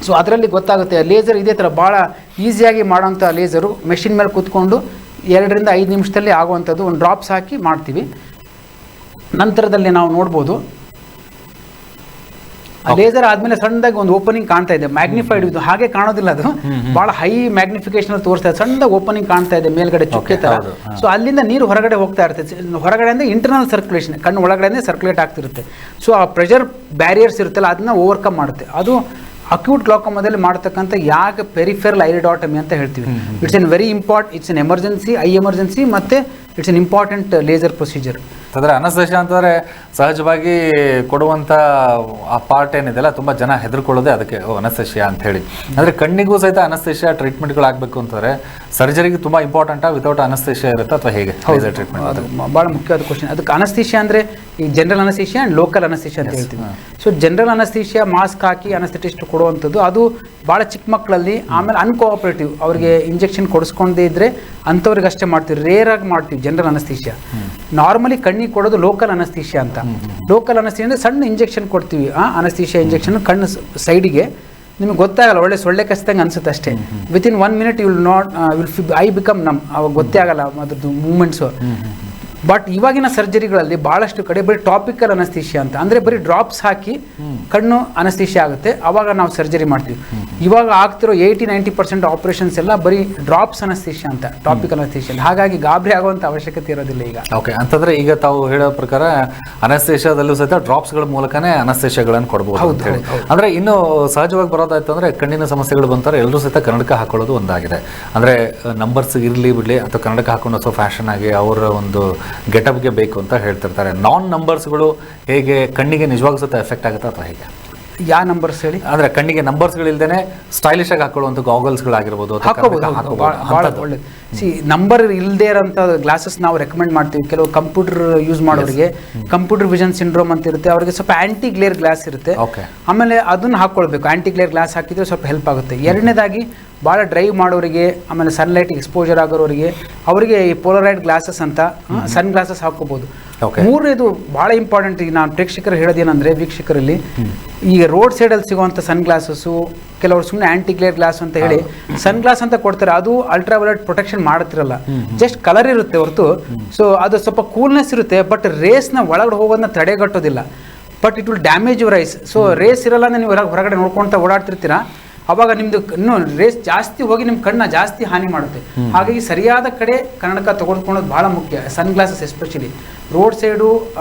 ಸೊ ಅದರಲ್ಲಿ ಗೊತ್ತಾಗುತ್ತೆ ಲೇಸರ್ ಇದೇ ಥರ ಭಾಳ ಈಸಿಯಾಗಿ ಮಾಡೋಂಥ ಲೇಸರು ಮೆಷಿನ್ ಮೇಲೆ ಕೂತ್ಕೊಂಡು 2 ರಿಂದ 5 ನಿಮಿಷದಲ್ಲಿ ಆಗುವಂಥದ್ದು. ಒಂದು ಡ್ರಾಪ್ಸ್ ಹಾಕಿ ಮಾಡ್ತೀವಿ. ನಂತರದಲ್ಲಿ ನಾವು ನೋಡ್ಬೋದು ಆ ಲೇಸರ್ ಆದಮೇಲೆ ಸಣ್ಣದಾಗಿ ಒಂದು ಓಪನಿಂಗ್ ಕಾಣ್ತಾ ಇದೆ, ಮ್ಯಾಗ್ನಿಫೈಡ್. ಇದು ಹಾಗೆ ಕಾಣೋದಿಲ್ಲ, ಅದು ಭಾಳ ಹೈ ಮ್ಯಾಗ್ನಿಫಿಕೇಶನ್ ತೋರಿಸ್ತಾ ಇದೆ. ಸಣ್ಣದಾಗಿ ಓಪನಿಂಗ್ ಕಾಣ್ತಾ ಇದೆ ಮೇಲ್ಗಡೆ ಚುಕ್ಕೆ ಥರ. ಸೊ ಅಲ್ಲಿಂದ ನೀರು ಹೊರಗಡೆ ಹೋಗ್ತಾ ಇರ್ತದೆ. ಹೊರಗಡೆಯಿಂದ ಇಂಟರ್ನಲ್ ಸರ್ಕ್ಯುಲೇಷನ್, ಕಣ್ಣು ಒಳಗಡೆ ಸರ್ಕ್ಯುಲೇಟ್ ಆಗ್ತಿರುತ್ತೆ. ಸೊ ಆ ಪ್ರೆಷರ್ ಬ್ಯಾರಿಯರ್ಸ್ ಇರುತ್ತಲ್ಲ ಅದನ್ನ ಓವರ್ಕಮ್ ಮಾಡುತ್ತೆ. ಅದು ಅಕ್ಯೂಟ್ ಗ್ಲಾಕೋಮಾದಲ್ಲಿ ಮಾಡ್ತಕ್ಕಂಥ ಯಾಕೆ ಪೆರಿಫೆರಲ್ ಐರಿಡಾಟಮಿ ಅಂತ ಹೇಳ್ತೀವಿ. It's an very it's an emergency, eye emergency, ಮತ್ತು it's an important laser procedure. ಅಂದರೆ ಅನಸ್ತೇಷಿಯಾ ಅಂತಂದರೆ ಸಹಜವಾಗಿ ಕೊಡುವಂಥ ಆ ಪಾರ್ಟ್ ಏನಿದೆಲ್ಲ ತುಂಬ ಜನ ಹೆದರ್ಕೊಳ್ಳೋದೇ ಅದಕ್ಕೆ ಅನಸ್ತೇಷಿಯಾ ಅಂತ ಹೇಳಿ. ಅಂದರೆ ಕಣ್ಣಿಗೂ ಸಹಿತ ಅನಸ್ತೇಷಿಯಾ ಟ್ರೀಟ್ಮೆಂಟ್ಗಳು ಆಗಬೇಕು ಅಂತಂದರೆ ಸರ್ಜರಿಗೆ ತುಂಬ ಇಂಪಾರ್ಟೆಂಟಾ ವಿತೌಟ್ ಅನಸ್ತೇಷಿಯಾ ಇರುತ್ತೆ ಅಥವಾ ಹೇಗೆ ಟ್ರೀಟ್ಮೆಂಟ್? ಅದು ಭಾಳ ಮುಖ್ಯವಾದ ಕ್ವಶನ್. ಅದಕ್ಕೆ ಅನಸ್ತೇಷಿಯಾ ಅಂದರೆ ಈ general anaesthesia and local anaesthesia ಅಂತ ಹೇಳ್ತೀವಿ. ಸೊ ಜನರಲ್ ಅನಸ್ತೇಷಿಯಾ ಮಾಸ್ಕ್ ಹಾಕಿ ಅನಸ್ಥೆಟಿಸ್ಟ್ ಕೊಡುವಂಥದ್ದು ಅದು ಭಾಳ ಚಿಕ್ಕ ಮಕ್ಕಳಲ್ಲಿ. ಆಮೇಲೆ ಅನ್ಕೋಆಪರೇಟಿವ್ ಅವರಿಗೆ ಇಂಜೆಕ್ಷನ್ ಕೊಡಿಸ್ಕೊಂಡೇ ಇದ್ದರೆ ಅಂಥವ್ರಿಗೆ ಅಷ್ಟೇ ಮಾಡ್ತೀವಿ, ರೇರಾಗಿ ಮಾಡ್ತೀವಿ ಜನರಲ್ ಅನಸ್ತೇಷಿಯಾ. ನಾರ್ಮಲಿ ಕಣ್ಣಿಗೆ ಕೊಡೋದು ಲೋಕಲ್ ಅನಸ್ತೇಷಿಯಾ ಅಂತ. ಲೋಕಲ್ ಅನಸ್ತೇಷಿಯಾ ಅಂದರೆ ಸಣ್ಣ ಇಂಜೆಕ್ಷನ್ ಕೊಡ್ತೀವಿ, ಅನಸ್ತೇಷಿಯಾ ಇಂಜೆಕ್ಷನ್ ಕಣ್ಣು ಸೈಡಿಗೆ. ನಿಮಗೆ ಗೊತ್ತಾಗಲ್ಲ, ಒಳ್ಳೆ ಸೊಳ್ಳೆ ಕಚ್ಚಿದಂಗೆ ಅನ್ಸುತ್ತೆ ಅಷ್ಟೇ. ವಿತಿನ್ 1 minute ಐ ಬಿಕಮ್ ನಮ್, ಅವಾಗ ಗೊತ್ತೇ ಆಗಲ್ಲ ಅದ್ರದ್ದು ಮೂಮೆಂಟ್ಸು. ಬಟ್ ಇವಾಗಿನ ಸರ್ಜರಿಗಳಲ್ಲಿ ಭಾಳಷ್ಟು ಕಡೆ ಬರೀ ಟಾಪಿಕಲ್ ಅನಸ್ತೇಷಿಯಾ ಅಂತ, ಅಂದರೆ ಬರೀ ಡ್ರಾಪ್ಸ್ ಹಾಕಿ ಕಣ್ಣು ಅನಸ್ತೇಷಿಯಾ ಆಗುತ್ತೆ, ಅವಾಗ ನಾವು ಸರ್ಜರಿ ಮಾಡ್ತೀವಿ. ಇವಾಗ ಆಗ್ತಿರೋ 80-90% ಆಪರೇಷನ್ಸ್ ಎಲ್ಲ ಬರೀ ಡ್ರಾಪ್ಸ್ ಅನಸ್ತೇಷಿಯಾ ಅಂತ, ಟಾಪಿಕಲ್ ಅನಸ್ತೇಷಿಯಾ. ಹಾಗಾಗಿ ಗಾಬರಿ ಆಗುವಂಥ ಅವಶ್ಯಕತೆ ಇರೋದಿಲ್ಲ ಈಗ. ಓಕೆ, ಅಂತಂದ್ರೆ ಈಗ ತಾವು ಹೇಳೋ ಪ್ರಕಾರ ಅನಸ್ತೇಷಿಯಾದಲ್ಲೂ ಸಹಿತ ಡ್ರಾಪ್ಸ್ಗಳ ಮೂಲಕನೇ ಅನಸ್ತೇಷಿಯಾಗಳನ್ನು ಕೊಡ್ಬೋದು ಅಂತ ಹೇಳಿ. ಅಂದರೆ ಇನ್ನು ಸಹಜವಾಗಿ ಬರೋದಾಯ್ತು ಅಂದರೆ ಕಣ್ಣಿನ ಸಮಸ್ಯೆಗಳು ಬಂತಾರೆ ಎಲ್ಲರೂ ಸಹಿತ ಕನ್ನಡಕ ಹಾಕೊಳ್ಳೋದು ಒಂದಾಗಿದೆ. ಅಂದರೆ ನಂಬರ್ಸ್ ಇರಲಿ ಬಿಡಲಿ ಅಥವಾ ಕನ್ನಡಕ ಹಾಕೊಂಡು ಸೊ ಫ್ಯಾಷನ್ ಆಗಿ ಅವರ ಒಂದು ಗೆಟಪ್ಗೆ ಬೇಕು ಅಂತ ಹೇಳ್ತಿರ್ತಾರೆ. ನಾನ್ ನಂಬರ್ಸ್ಗಳು ಹೇಗೆ ಕಣ್ಣಿಗೆ ನಿಜವಾಗ್ಲೂ ಸಹಿತ ಎಫೆಕ್ಟ್ ಆಗುತ್ತೆ ಅಥವಾ ಹೇಗೆ? ಯಾವ ನಂಬರ್ಸ್ ಹೇಳಿ? ಅಂದರೆ ಕಣ್ಣಿಗೆ ನಂಬರ್ಸ್ಗಳಿಲ್ದೇ ಸ್ಟೈಲಿಶ್ ಆಗಿ ಹಾಕೊಳ್ಳುವಂಥ ಗಾಗಲ್ಸ್ಗಳಾಗಿರ್ಬೋದು, ಭಾಳ ಒಳ್ಳೇದು. ನಂಬರ್ ಇಲ್ಲದೆ ಇರೋಂಥ ಗ್ಲಾಸಸ್ ನಾವು ರೆಕಮೆಂಡ್ ಮಾಡ್ತೀವಿ. ಕೆಲವು ಕಂಪ್ಯೂಟರ್ ಯೂಸ್ ಮಾಡೋರಿಗೆ ಕಂಪ್ಯೂಟರ್ ವಿಷನ್ ಸಿಂಡ್ರೋಮ್ ಅಂತ ಇರುತ್ತೆ, ಅವರಿಗೆ ಸ್ವಲ್ಪ ಆಂಟಿ ಗ್ಲೇರ್ ಗ್ಲಾಸ್ ಇರುತ್ತೆ. ಆಮೇಲೆ ಅದನ್ನು ಹಾಕ್ಕೊಳ್ಬೇಕು. ಆಂಟಿ ಗ್ಲೇರ್ ಗ್ಲಾಸ್ ಹಾಕಿದ್ರೆ ಸ್ವಲ್ಪ ಹೆಲ್ಪ್ ಆಗುತ್ತೆ. ಎರಡನೇದಾಗಿ ಭಾಳ ಡ್ರೈವ್ ಮಾಡೋರಿಗೆ, ಆಮೇಲೆ ಸನ್ಲೈಟ್ ಎಕ್ಸ್ಪೋಜರ್ ಆಗೋರಿಗೆ, ಅವರಿಗೆ ಈ ಪೋಲರೈಡ್ ಗ್ಲಾಸಸ್ ಅಂತ ಸನ್ ಗ್ಲಾಸಸ್ ಹಾಕೋಬಹುದು. ಮೂರನೇದು ಭಾಳ ಇಂಪಾರ್ಟೆಂಟ್. ಈಗ ನಾನು ಪ್ರೇಕ್ಷಕರು ಹೇಳೋದೇನಂದ್ರೆ, ವೀಕ್ಷಕರಲ್ಲಿ ಈಗ ರೋಡ್ ಸೈಡಲ್ಲಿ ಸಿಗುವಂಥ ಸನ್ ಗ್ಲಾಸಸ್ಸು, ಕೆಲವರು ಸುಮ್ಮನೆ ಆಂಟಿ ಗ್ಲೇರ್ ಗ್ಲಾಸ್ ಅಂತ ಹೇಳಿ ಸನ್ ಗ್ಲಾಸ್ ಅಂತ ಕೊಡ್ತಾರೆ. ಅದು ಅಲ್ಟ್ರಾವೈಲೆಟ್ ಪ್ರೊಟೆಕ್ಷನ್ ಮಾಡುತ್ತಿರಲ್ಲ, ಜಸ್ಟ್ ಕಲರ್ ಇರುತ್ತೆ ಹೊರತು. ಸೊ ಅದು ಸ್ವಲ್ಪ ಕೂಲ್ನೆಸ್ ಇರುತ್ತೆ, ಬಟ್ ರೇಸ್ನ ಒಳಗಡೆ ಹೋಗೋದನ್ನ ತಡೆಗಟ್ಟೋದಿಲ್ಲ. But it will damage your eyes. So rays ಇರಲ್ಲ ಅಂದ್ರೆ ನೀವು ಹೊರಗಡೆ ನೋಡ್ಕೊಳ್ತಾ ಓಡಾಡ್ತಿರ್ತೀರಾ, ಅವಾಗ ನಿಮ್ದು ಇನ್ನೂ ರೇಸ್ ಜಾಸ್ತಿ ಹೋಗಿ ನಿಮ್ಮ ಕಣ್ಣ ಜಾಸ್ತಿ ಹಾನಿ ಮಾಡುತ್ತೆ. ಹಾಗಾಗಿ ಸರಿಯಾದ ಕಡೆ ಕನ್ನಡಕ ತೆಗೆದುಕೊಳ್ಳೋದು ಭಾಳ ಮುಖ್ಯ. Sunglasses especially road side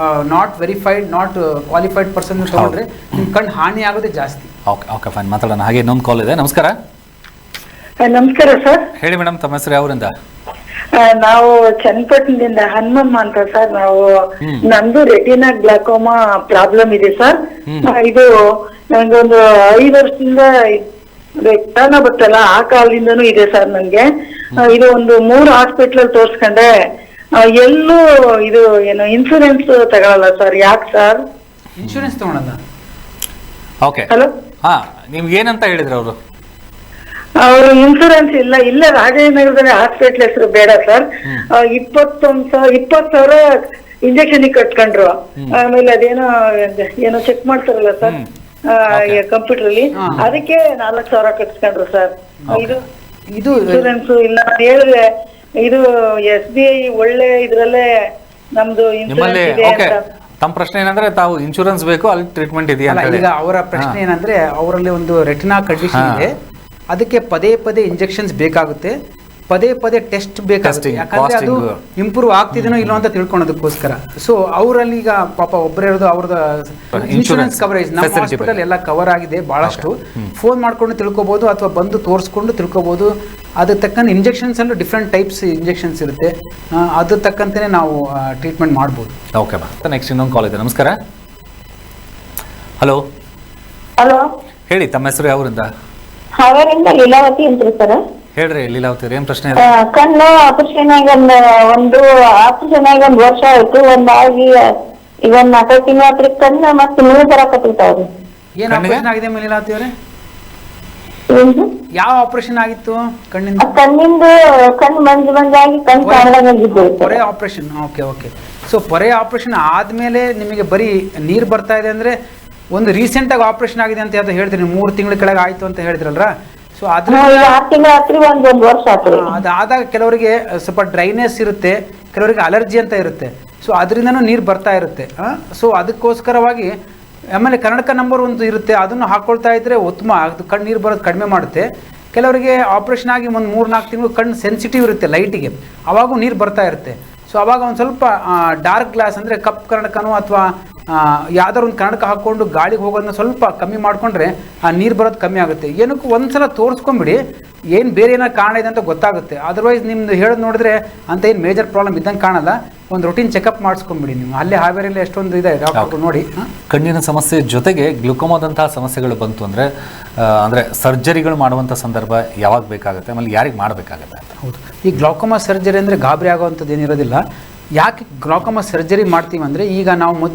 not verified, not qualified person ತಗೊಂಡ್ರೆ ನಿಮ್ಮ ಕಣ್ಣು ಹಾನಿ ಆಗೋದೇ ಜಾಸ್ತಿ. ಓಕೆ ಓಕೆ ಫೈನ್, ಮಾತಾಡೋಣ. ಹಾಗೆ ಇನ್ನೊಂದು ಕಾಲ್ ಇದೆ. ನಮಸ್ಕಾರ. ನಮಸ್ಕಾರ ಸರ್. ಹೇಳಿ ಮೇಡಮ್, ತಮ್ಮ ಹೆಸರು ಯಾವರಿಂದ? ನಾವು ಚನ್ನಪಟ್ಟಣದಿಂದ ಹನುಮಮ್ಮ ಅಂತ ಸರ್. ನಾವು ನಮ್ದು ರೆಟಿನಾ ಗ್ಲಾಕೋಮಾ ಪ್ರಾಬ್ಲಮ್ ಇದೆ ಸರ್. ಇದು ನಂಗೊಂದು 5 ವರ್ಷದಿಂದ ರೆಕ್ಟಾನ ಬರ್ತಲ್ಲ ಆ ಕಾಲದಿಂದನೂ ಇದೆ ಸರ್ ನನ್ಗೆ. ಇದು ಒಂದು 3 ಹಾಸ್ಪಿಟಲ್ ತೋರ್ಸ್ಕೊಂಡೆ, ಎಲ್ಲೂ ಇದು ಏನು ಇನ್ಶೂರೆನ್ಸ್ ತಗೊಳಲ್ಲ ಸರ್. ಯಾಕೆ ಸರ್? ಇನ್ಶೂರೆನ್ಸ್ ತಗೊಳಲ್ಲ? ಓಕೆ, ಹಲೋ, ಹಾ, ನಿಮ್ಗೆ ಏನಂತ ಹೇಳಿದ್ರು ಅವರು? ಅವರು ಇನ್ಶೂರೆನ್ಸ್ ಇಲ್ಲ, ಇಲ್ಲ ರಾಜನಗರದಲ್ಲಿ ಹಾಸ್ಪಿಟಲ್ ಹೆಸರು ಬೇಡ ಸರ್. 20,000 ಇಂಜೆಕ್ಷನ್ ಕಟ್ಕೊಂಡ್ರು. ಆಮೇಲೆ ಅದೇನೋ ಏನೋ ಚೆಕ್ ಮಾಡ್ತಾರಲ್ಲ ಸರ್ ಕಂಪ್ಯೂಟರ್ ಅಲ್ಲಿ, ಅದಕ್ಕೆ 4,000 ಕಟ್ಸ್ಕೊಂಡ್ರು ಸರ್. ಇದು ಇನ್ಶೂರೆನ್ಸ್ ಇಲ್ಲ ಅಂತ ಹೇಳಿದ್ರೆ, ಇದು SBI ಒಳ್ಳೆ ಇದ್ರಲ್ಲೇ ನಮ್ದು ಇನ್ಶೂರೆನ್ಸ್ ಇದೆ ಅಂತ. ತಮ್ಮ ಪ್ರಶ್ನೆ ಏನಂದ್ರೆ, ತಾವು ಇನ್ಶೂರೆನ್ಸ್ ಬೇಕು, ಅಲ್ಲಿ ಟ್ರೀಟ್ಮೆಂಟ್ ಇದೆಯಾ? ಈಗ ಅವರ ಪ್ರಶ್ನೆ ಏನಂದ್ರೆ, ಅವರಲ್ಲಿ ಒಂದು ರೆಟಿನಾ ಕಂಡೀಷನ್ ಇದೆ, ಅದಕ್ಕೆ ಪದೇ ಪದೇ ಇಂಜೆಕ್ಷನ್ಸ್ ಬೇಕಾಗುತ್ತೆ, ಪದೇ ಪದೇ ಟೆಸ್ಟ್ ಬೇಕಾಗುತ್ತೆ. ಯಾಕಂದ್ರೆ ಅದು ಇಂಪ್ರೂವ್ ಆಗ್ತಿದೇನೋ ಇಲ್ಲೋ ಅಂತ ತಿಳ್ಕೊಳೋದಕ್ಕೋಸ್ಕರ. ಸೊ ಅವರಲ್ಲಿ ಈಗ ಪಾಪ ಒಬ್ಬರೇ ಇರೋದು, ಅವ್ರದ್ದು ಇನ್ಶೂರೆನ್ಸ್ ಕವರೇಜ್ ನಮ್ಮ ಹಾಸ್ಪಿಟಲ್ ಎಲ್ಲ ಕವರ್ ಆಗಿದೆ ಬಹಳಷ್ಟು. ಫೋನ್ ಮಾಡ್ಕೊಂಡು ತಿಳ್ಕೊಬಹುದು ಅಥವಾ ಬಂದು ತೋರಿಸ್ಕೊಂಡು ತಿಳ್ಕೊಬಹುದು. ಅದಕ್ಕೆ ತಕ್ಕಂತೆ ಇಂಜೆಕ್ಷನ್ಸ್ ಅಲ್ಲೂ ಡಿಫ್ರೆಂಟ್ ಟೈಪ್ಸ್ ಇಂಜೆಕ್ಷನ್ಸ್ ಇರುತ್ತೆ, ಅದ್ರ ತಕ್ಕಂತೆ ನಾವು ಟ್ರೀಟ್ಮೆಂಟ್ ಮಾಡ್ಬೋದು. ಓಕೆ ಬಾ, ನೆಕ್ಸ್ಟ್ ಇನ್ನೊಂದು ಕಾಲ್ ಇದೆ. ನಮಸ್ಕಾರ. ಹಲೋ. ಹಲೋ, ಹೇಳಿ, ತಮ್ಮ ಹೆಸರು ಯಾವರಿಂದ? ಹಾವೇರಿಂದ ಲೀಲಾವತಿ ಅಂತ ಸರ್. ಹೇಳ್ರಿ ಲೀಲಾವತಿ, ಏನ್ ಪ್ರಶ್ನೆ ಇದೆ? ಕಣ್ಣು ಆಪರೇಷನ್ ಆಗಿ ಒಂದು ವರ್ಷ ಆಯ್ತು. ಒಂದಾಗಿ ಈಗ 4 ತಿಂಗಳ ಕಣ್ಣು ಮತ್ತೆ ನೀರು ಬರಾಕತ್ತಿರ್ತಾವ್ರಿ. ಏನು ಆಪರೇಷನ್ ಆಗಿದೆ ಲೀಲಾವತಿ ಅವರೇ? ಏನು ಯಾವ ಆಪರೇಷನ್ ಆಗಿತ್ತು ಕಣ್ಣಿಂದ? ಕಣ್ಣಿಂದ ಕಣ್ಣು ಮಂಜಾಗಿ ಕಣ್ಣು ಕಾಣಲಾಗಿದ್ದು ಪೊರೆ ಆಪರೇಷನ್. ಓಕೆ. ಸೊ ಪೊರೆ ಆಪರೇಷನ್ ಆದಮೇಲೆ ನಿಮಗೆ ಬರೀ ನೀರು ಬರ್ತಾ ಇದೆ ಅಂದರೆ ಒಂದು ರೀಸೆಂಟಾಗಿ ಆಪರೇಷನ್ ಆಗಿದೆ ಅಂತ ಯಾವ್ದು ಹೇಳ್ತೀರಿ, 3 ತಿಂಗಳ ಕೆಳಗೆ ಆಯಿತು ಅಂತ ಹೇಳಿದ್ರಲ್ರ. ಸೊ ಅದ್ರ 6 ತಿಂಗಳ ಆತ್ರಿ, ಒಂದು ವರ್ಷ ಆತ್ರಿ. ಅದಾದಾಗ ಕೆಲವರಿಗೆ ಸ್ವಲ್ಪ ಡ್ರೈನೆಸ್ ಇರುತ್ತೆ, ಕೆಲವರಿಗೆ ಅಲರ್ಜಿ ಅಂತ ಇರುತ್ತೆ. ಸೊ ಅದರಿಂದನೂ ನೀರು ಬರ್ತಾ ಇರುತ್ತೆ. ಸೊ ಅದಕ್ಕೋಸ್ಕರವಾಗಿ ಆಮೇಲೆ ಕನ್ನಡಕ ನಂಬರ್ 1 ಇರುತ್ತೆ, ಅದನ್ನು ಹಾಕ್ಕೊಳ್ತಾ ಇದ್ದರೆ ಉತ್ತಮ. ಅದು ಕಣ್ಣು ನೀರು ಬರೋದು ಕಡಿಮೆ ಮಾಡುತ್ತೆ. ಕೆಲವರಿಗೆ ಆಪ್ರೇಷನ್ ಆಗಿ ಒಂದು 3-4 ತಿಂಗಳು ಕಣ್ಣು ಸೆನ್ಸಿಟಿವ್ ಇರುತ್ತೆ ಲೈಟಿಗೆ, ಅವಾಗೂ ನೀರು ಬರ್ತಾ ಇರುತ್ತೆ. ಸೊ ಅವಾಗ ಒಂದು ಸ್ವಲ್ಪ ಡಾರ್ಕ್ ಗ್ಲಾಸ್ ಅಂದರೆ ಕಪ್ ಕನ್ನಡಕನೋ ಅಥವಾ ಯಾವ್ದಾದ್ರು ಒಂದು ಕನ್ನಡಕ ಹಾಕ್ಕೊಂಡು ಗಾಳಿಗೆ ಹೋಗೋದನ್ನ ಸ್ವಲ್ಪ ಕಮ್ಮಿ ಮಾಡಿಕೊಂಡ್ರೆ ಆ ನೀರು ಬರೋದು ಕಮ್ಮಿ ಆಗುತ್ತೆ. ಏನಕ್ಕೂ ಒಂದ್ಸಲ ತೋರಿಸ್ಕೊಂಬಿಡಿ, ಏನು ಬೇರೆ ಏನಾರು ಕಾರಣ ಇದೆ ಅಂತ ಗೊತ್ತಾಗುತ್ತೆ. ಅದರ್ವೈಸ್ ನಿಮ್ದು ಹೇಳೋದು ನೋಡಿದ್ರೆ ಅಂತ ಏನು ಮೇಜರ್ ಪ್ರಾಬ್ಲಮ್ ಇದ್ದಂಗೆ ಕಾಣಲ್ಲ. ಒಂದು ರೂಟೀನ್ ಚೆಕಪ್ ಮಾಡಿಸ್ಕೊಂಬಿಡಿ ನೀವು. ಅಲ್ಲೇ ಹಾವೇರಿಯಲ್ಲಿ ಎಷ್ಟೊಂದು ಇದೆ ಡಾಕ್ಟರ್ ನೋಡಿ. ಕಣ್ಣಿನ ಸಮಸ್ಯೆ ಜೊತೆಗೆ ಗ್ಲುಕೋಮಾದಂತಹ ಸಮಸ್ಯೆಗಳು ಬಂತು ಅಂದರೆ ಸರ್ಜರಿಗಳು ಮಾಡುವಂಥ ಸಂದರ್ಭ ಯಾವಾಗ ಬೇಕಾಗುತ್ತೆ, ಆಮೇಲೆ ಯಾರಿಗೆ ಮಾಡಬೇಕಾಗುತ್ತೆ ಅಂತ? ಹೌದು, ಈ ಗ್ಲಾಕೋಮಾ ಸರ್ಜರಿ ಅಂದರೆ ಗಾಬರಿ ಆಗೋವಂಥದ್ದು ಏನಿರೋದಿಲ್ಲ. ಯಾಕೆ ಗ್ಲಾಕೋಮಾ ಸರ್ಜರಿ ಮಾಡ್ತೀವಿ ಅಂದರೆ, ಈಗ ನಾವು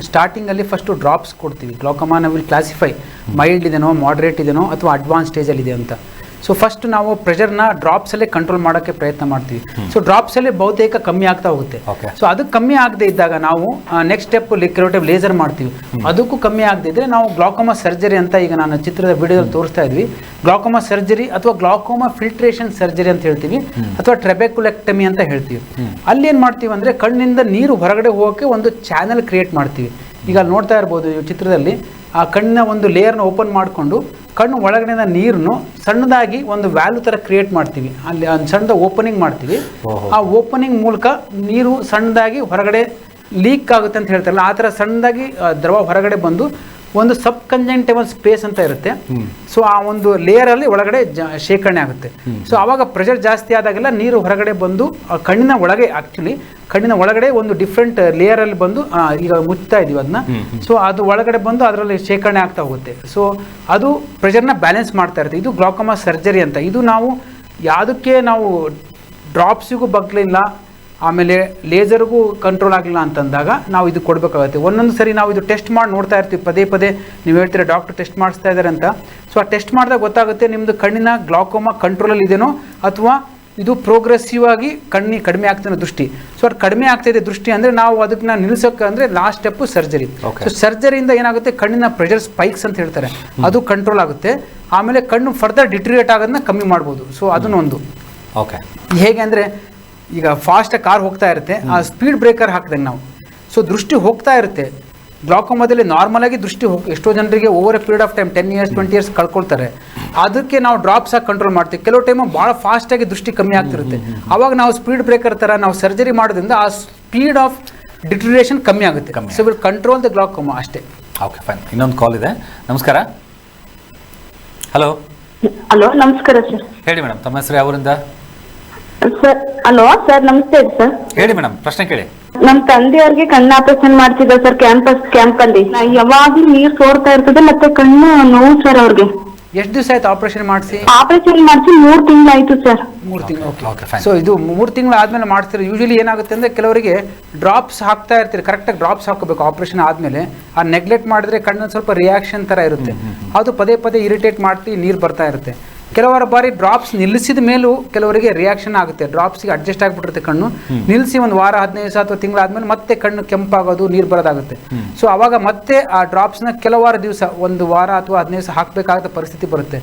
ಸ್ಟಾರ್ಟಿಂಗಲ್ಲಿ ಫಸ್ಟು ಡ್ರಾಪ್ಸ್ ಕೊಡ್ತೀವಿ. ಗ್ಲಾಕೋಮಾನ ವಿಲ್ ಕ್ಲಾಸಿಫೈ ಮೈಲ್ಡ್ ಇದೆನೋ, ಮಾಡ್ರೇಟ್ ಇದೆನೋ ಅಥವಾ ಅಡ್ವಾನ್ಸ್ ಸ್ಟೇಜಲ್ಲಿದೆ ಅಂತ. ಸೊ ಫಸ್ಟ್ ನಾವು ಪ್ರೆಷರ್ನ ಡ್ರಾಪ್ಸಲ್ಲೇ ಕಂಟ್ರೋಲ್ ಮಾಡೋಕ್ಕೆ ಪ್ರಯತ್ನ ಮಾಡ್ತೀವಿ. ಸೊ ಡ್ರಾಪ್ಸಲ್ಲೇ ಬಹುತೇಕ ಕಮ್ಮಿ ಆಗ್ತಾ ಹೋಗುತ್ತೆ. ಸೊ ಅದು ಕಮ್ಮಿ ಆಗದೆ ಇದ್ದಾಗ ನಾವು ನೆಕ್ಸ್ಟ್ ಸ್ಟೆಪ್ ಕೆಲವು ಲೇಸರ್ ಮಾಡ್ತೀವಿ. ಅದಕ್ಕೂ ಕಮ್ಮಿ ಆಗದೆ ಇದ್ದರೆ ನಾವು ಗ್ಲಾಕೋಮಾ ಸರ್ಜರಿ ಅಂತ ಈಗ ನಾನು ಚಿತ್ರದ ವಿಡಿಯೋದಲ್ಲಿ ತೋರಿಸ್ತಾ ಇದ್ವಿ. ಗ್ಲಾಕೋಮಾ ಸರ್ಜರಿ ಅಥವಾ ಗ್ಲಾಕೋಮಾ ಫಿಲ್ಟ್ರೇಷನ್ ಸರ್ಜರಿ ಅಂತ ಹೇಳ್ತೀವಿ, ಅಥವಾ ಟ್ರೆಬೆಕ್ಯುಲೆಕ್ಟಮಿ ಅಂತ ಹೇಳ್ತೀವಿ. ಅಲ್ಲಿ ಏನು ಮಾಡ್ತೀವಿ ಅಂದರೆ ಕಣ್ಣಿಂದ ನೀರು ಹೊರಗಡೆ ಹೋಗೋಕ್ಕೆ ಒಂದು ಚಾನಲ್ ಕ್ರಿಯೇಟ್ ಮಾಡ್ತೀವಿ. ಈಗ ಅಲ್ಲಿ ನೋಡ್ತಾ ಇರ್ಬೋದು ಈ ಚಿತ್ರದಲ್ಲಿ, ಆ ಕಣ್ಣಿನ ಒಂದು ಲೇಯರ್ನ ಓಪನ್ ಮಾಡಿಕೊಂಡು ಕಣ್ಣು ಒಳಗಡೆನ ನೀರನ್ನು ಸಣ್ಣದಾಗಿ ಒಂದು ವ್ಯಾಲ್ಯೂ ಥರ ಕ್ರಿಯೇಟ್ ಮಾಡ್ತೀವಿ. ಅಲ್ಲಿ ಒಂದು ಸಣ್ಣದ ಓಪನಿಂಗ್ ಮಾಡ್ತೀವಿ. ಆ ಓಪನಿಂಗ್ ಮೂಲಕ ನೀರು ಸಣ್ಣದಾಗಿ ಹೊರಗಡೆ ಲೀಕ್ ಆಗುತ್ತೆ ಅಂತ ಹೇಳ್ತಾರಲ್ಲ, ಆ ಥರ ಸಣ್ಣದಾಗಿ ದ್ರವ ಹೊರಗಡೆ ಬಂದು ಒಂದು ಸಬ್ ಕಂಜಂಕ್ಟಿವಲ್ ಸ್ಪೇಸ್ ಅಂತ ಇರುತ್ತೆ. ಸೊ ಆ ಒಂದು ಲೇಯರಲ್ಲಿ ಒಳಗಡೆ ಶೇಖರಣೆ ಆಗುತ್ತೆ. ಸೊ ಆವಾಗ ಪ್ರೆಷರ್ ಜಾಸ್ತಿ ಆದಾಗೆಲ್ಲ ನೀರು ಹೊರಗಡೆ ಬಂದು ಕಣ್ಣಿನ ಒಳಗೆ, ಆ್ಯಕ್ಚುಲಿ ಕಣ್ಣಿನ ಒಳಗಡೆ ಒಂದು ಡಿಫ್ರೆಂಟ್ ಲೇಯರಲ್ಲಿ ಬಂದು ಈಗ ಮುಚ್ತಾ ಇದೀವಿ ಅದನ್ನ. ಸೊ ಅದು ಒಳಗಡೆ ಬಂದು ಅದರಲ್ಲಿ ಶೇಖರಣೆ ಆಗ್ತಾ ಹೋಗುತ್ತೆ. ಸೊ ಅದು ಪ್ರೆಷರ್ನ ಬ್ಯಾಲೆನ್ಸ್ ಮಾಡ್ತಾ ಇರುತ್ತೆ. ಇದು ಗ್ಲಾಕೋಮಾ ಸರ್ಜರಿ ಅಂತ. ಇದು ನಾವು ಯಾವುದಕ್ಕೆ ನಾವು ಡ್ರಾಪ್ಸಿಗೂ ಬಗ್ಲಿಲ್ಲ, ಆಮೇಲೆ ಲೇಸರ್ಗೂ ಕಂಟ್ರೋಲ್ ಆಗಲಿಲ್ಲ ಅಂತಂದಾಗ ನಾವು ಇದು ಕೊಡಬೇಕಾಗುತ್ತೆ. ಒಂದೊಂದು ಸರಿ ನಾವು ಇದು ಟೆಸ್ಟ್ ಮಾಡಿ ನೋಡ್ತಾ ಇರ್ತೀವಿ, ಪದೇ ನೀವು ಹೇಳ್ತೀರಾ ಡಾಕ್ಟರ್ ಟೆಸ್ಟ್ ಮಾಡಿಸ್ತಾ ಇದ್ದಾರೆ ಅಂತ. ಸೊ ಆ ಟೆಸ್ಟ್ ಮಾಡಿದಾಗ ಗೊತ್ತಾಗುತ್ತೆ ನಿಮ್ಮದು ಕಣ್ಣಿನ ಗ್ಲಾಕೋಮಾ ಕಂಟ್ರೋಲಲ್ಲಿ ಇದೆನೋ ಅಥವಾ ಇದು ಪ್ರೋಗ್ರೆಸಿವ್ ಆಗಿ ಕಡಿಮೆ ಆಗ್ತಾನೆ ದೃಷ್ಟಿ. ಸೊ ಅದು ಕಡಿಮೆ ಆಗ್ತಾಯಿದೆ ದೃಷ್ಟಿ ಅಂದರೆ ನಾವು ಅದಕ್ಕೆ ನಿಲ್ಲಿಸೋಕೆ ಅಂದರೆ ಲಾಸ್ಟ್ ಸ್ಟೆಪ್ಪು ಸರ್ಜರಿ. ಸೊ ಸರ್ಜರಿಯಿಂದ ಏನಾಗುತ್ತೆ, ಕಣ್ಣಿನ ಪ್ರೆಷರ್ ಸ್ಪೈಕ್ಸ್ ಅಂತ ಹೇಳ್ತಾರೆ, ಅದು ಕಂಟ್ರೋಲ್ ಆಗುತ್ತೆ. ಆಮೇಲೆ ಕಣ್ಣು ಫರ್ದರ್ ಡಿಟ್ರಿಯೇಟ್ ಆಗೋದನ್ನ ಕಮ್ಮಿ ಮಾಡ್ಬೋದು. ಸೊ ಅದನ್ನೊಂದು ಓಕೆ. ಹೇಗೆ ಅಂದರೆ, ಈಗ ಫಾಸ್ಟಾಗಿ ಕಾರ್ ಹೋಗ್ತಾ ಇರುತ್ತೆ, ಆ ಸ್ಪೀಡ್ ಬ್ರೇಕರ್ ಹಾಕಿದಂಗೆ ನಾವು, ಸೊ ದೃಷ್ಟಿ ಹೋಗ್ತಾ ಇರುತ್ತೆ. ಗ್ಲಾಕೋಮಾದಲ್ಲಿ ನಾರ್ಮಲ್ ಆಗಿ ದೃಷ್ಟಿ ಎಷ್ಟೋ ಜನರಿಗೆ over A period of time 10 years 20 years ಕಳ್ಕೊಳ್ತಾರೆ. ಅದಕ್ಕೆ ನಾವು ಡ್ರಾಪ್ಸ್ ಆಗಿ ಕಂಟ್ರೋಲ್ ಮಾಡ್ತೀವಿ. ಕೆಲವು ಟೈಮು ಭಾಳ ಫಾಸ್ಟಾಗಿ ದೃಷ್ಟಿ ಕಮ್ಮಿ ಆಗ್ತಿರುತ್ತೆ. ಆವಾಗ ನಾವು ಸ್ಪೀಡ್ ಬ್ರೇಕರ್ ಥರ ನಾವು ಸರ್ಜರಿ ಮಾಡೋದ್ರಿಂದ ಆ ಸ್ಪೀಡ್ ಆಫ್ ಡಿಟ್ರಿಯೇಷನ್ ಕಮ್ಮಿ ಆಗುತ್ತೆ. So will control the glaucoma ಅಷ್ಟೇ. Okay fine. ಇನ್ನೊಂದು ಕಾಲ್ ಇದೆ. ನಮಸ್ಕಾರ. ಹಲೋ. ಹಲೋ, ನಮಸ್ಕಾರ ಸರ್. ಹೇಳಿ ಮೇಡಮ್, ತಮ್ಮ ಹೆಸರು ಯಾವೂರಿಂದ? ಸರ್ ಹಲೋ ಸರ್, ನಮಸ್ತೆ ಸರ್. ಹೇಳಿ ಮೇಡಮ್, ಪ್ರಶ್ನೆ ಕೇಳಿ. ನಮ್ ತಂದೆಯವ್ರಿಗೆ ಕಣ್ಣು ಆಪರೇಷನ್ ಮಾಡ್ತಿದ್ದ ಸರ್, ಕ್ಯಾಂಪ್ ಅಲ್ಲಿ ಯಾವಾಗ್ಲೂ ನೀರ್ ಸೋರ್ತಾ ಇರ್ತದೆ, ಮತ್ತೆ ಕಣ್ಣು ನೋವು ಸರ್ ಅವ್ರಿಗೆ. ಎಷ್ಟು ದಿವಸ ಆಯ್ತು ಆಪರೇಷನ್ ಮಾಡಿಸಿ? ಆಪರೇಷನ್ ಮಾಡಿಸಿ 3 ತಿಂಗಳಾಯ್ತು ಸರ್. 3 ತಿಂಗಳು. ಓಕೆ. ಸೊ ಇದು 3 ತಿಂಗಳು ಆದ್ಮೇಲೆ ಮಾಡ್ತೀರಿ. ಯೂಶಲಿ ಏನಾಗುತ್ತೆ ಅಂದ್ರೆ, ಕೆಲವರಿಗೆ ಡ್ರಾಪ್ಸ್ ಹಾಕ್ತಾ ಇರ್ತೀರಿ, ಕರೆಕ್ಟಾಗಿ ಡ್ರಾಪ್ಸ್ ಹಾಕೋಬೇಕು ಆಪರೇಷನ್ ಆದ್ಮೇಲೆ. ಆ ನೆಗ್ಲೆಕ್ಟ್ ಮಾಡಿದ್ರೆ ಕಣ್ಣಲ್ಲಿ ಸ್ವಲ್ಪ ರಿಯಾಕ್ಷನ್ ತರ ಇರುತ್ತೆ, ಅದು ಪದೇ ಇರಿಟೇಟ್ ಮಾಡ್ತಿ ನೀರು ಬರ್ತಾ ಇರುತ್ತೆ. ಕೆಲವರ ಬಾರಿ ಡ್ರಾಪ್ಸ್ ನಿಲ್ಲಿಸಿದ ಮೇಲೂ ಕೆಲವರಿಗೆ ರಿಯಾಕ್ಷನ್ ಆಗುತ್ತೆ, ಡ್ರಾಪ್ಸ್ಗೆ ಅಡ್ಜಸ್ಟ್ ಆಗಿಬಿಟ್ಟಿರುತ್ತೆ ಕಣ್ಣು. ನಿಲ್ಲಿಸಿ ಒಂದು ವಾರ 15 ದಿವಸ ಅಥವಾ ತಿಂಗಳಾದ್ಮೇಲೆ ಮತ್ತೆ ಕಣ್ಣು ಕೆಂಪಾಗೋದು, ನೀರು ಬರೋದಾಗುತ್ತೆ. ಸೊ ಅವಾಗ ಮತ್ತೆ ಆ ಡ್ರಾಪ್ಸ್ನ ಕೆಲವಾರು ದಿವಸ, 1 ವಾರ ಅಥವಾ 15 ದಿವಸ ಹಾಕಬೇಕಾದ ಪರಿಸ್ಥಿತಿ ಬರುತ್ತೆ.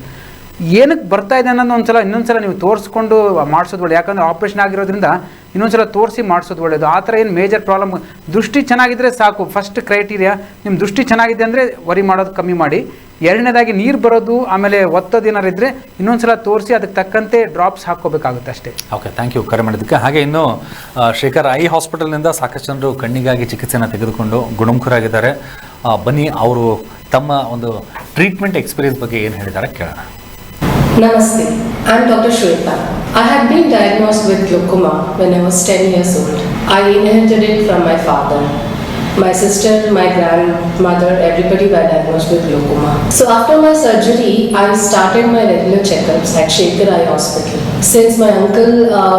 ಏನಕ್ಕೆ ಬರ್ತಾ ಇದೆ ಅನ್ನೋದು ಇನ್ನೊಂದ್ಸಲ ನೀವು ತೋರಿಸ್ಕೊಂಡು ಮಾಡಿಸೋದು ಒಳ್ಳೆ. ಯಾಕಂದರೆ ಆಪ್ರೇಷನ್ ಆಗಿರೋದ್ರಿಂದ ಇನ್ನೊಂದ್ಸಲ ತೋರಿಸಿ ಮಾಡಿಸೋದು ಒಳ್ಳೆಯದು. ಆ ಥರ ಏನು ಮೇಜರ್ ಪ್ರಾಬ್ಲಮ್, ದೃಷ್ಟಿ ಚೆನ್ನಾಗಿದ್ದರೆ ಸಾಕು. ಫಸ್ಟ್ ಕ್ರೈಟೀರಿಯಾ, ನಿಮ್ಮ ದೃಷ್ಟಿ ಚೆನ್ನಾಗಿದೆ ಅಂದರೆ ವರಿ ಮಾಡೋದು ಕಮ್ಮಿ ಮಾಡಿ. ಎರಡನೇದಾಗಿ ನೀರು ಬರೋದು, ಆಮೇಲೆ ಒತ್ತೋದು ಏನಾರು ಇದ್ದರೆ ಇನ್ನೊಂದ್ಸಲ ತೋರಿಸಿ ಅದಕ್ಕೆ ತಕ್ಕಂತೆ ಡ್ರಾಪ್ಸ್ ಹಾಕ್ಕೋಬೇಕಾಗುತ್ತೆ ಅಷ್ಟೇ. ಓಕೆ, ಥ್ಯಾಂಕ್ ಯು ಕರೆ ಮಾಡಿದ್ದಕ್ಕೆ. ಹಾಗೆ ಇನ್ನು ಶೇಖರ್ ಐ ಹಾಸ್ಪಿಟಲ್ನಿಂದ ಸಾಕಷ್ಟು ಜನರು ಕಣ್ಣಿಗಾಗಿ ಚಿಕಿತ್ಸೆಯನ್ನು ತೆಗೆದುಕೊಂಡು ಗುಣಮುಖರಾಗಿದ್ದಾರೆ. ಬನ್ನಿ ಅವರು ತಮ್ಮ ಒಂದು ಟ್ರೀಟ್ಮೆಂಟ್ ಎಕ್ಸ್ಪೀರಿಯನ್ಸ್ ಬಗ್ಗೆ ಏನು ಹೇಳಿದ್ದಾರೆ ಕೇಳೋಣ. Namaste, I am Dr. Shweta. I had been diagnosed with glaucoma when I was 10 years old. I inherited it from my father. My sister, my grandmother, everybody were diagnosed with glaucoma. So after my surgery, I started my regular checkups at Shekhar Eye Hospital. Since my uncle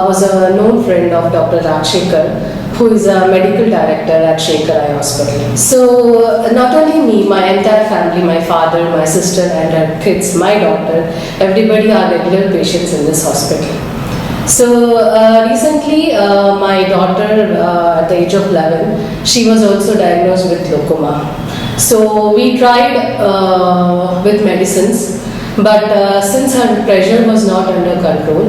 was a known friend of Dr. Rajshekhar, who is a medical director at Shekhar Eye Hospital. So not only me, my entire family, my father, my sister and her kids, my daughter, everybody are regular patients in this hospital. So recently my daughter at the age of 11, she was also diagnosed with glaucoma. So we tried with medicines, but since her pressure was not under control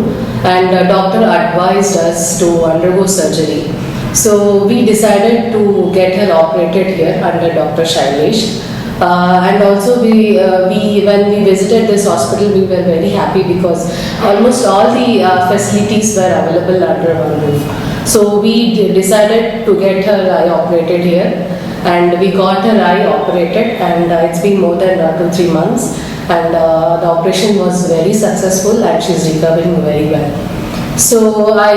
and doctor advised us to undergo surgery, so we decided to get her operated here under Dr. Shailesh. And also when we visited this hospital, we were very happy because almost all the facilities were available under one roof. So we decided to get her eye operated here, and we got her eye operated, and it's been more than 2-3 months, and the operation was very successful and she's recovering very well. So I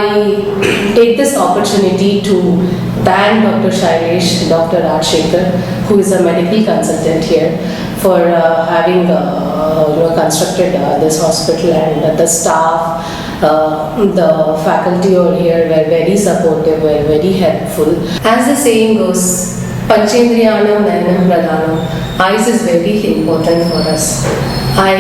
take this opportunity to thank Dr. Shailesh, Dr. Rajshekhar, who is a medical consultant here, for having constructed this hospital, and the staff, the faculty over here were very supportive, were very helpful. As the saying goes, Panchendriyanam Nayanam Pradhanam, eyes is very important for us. I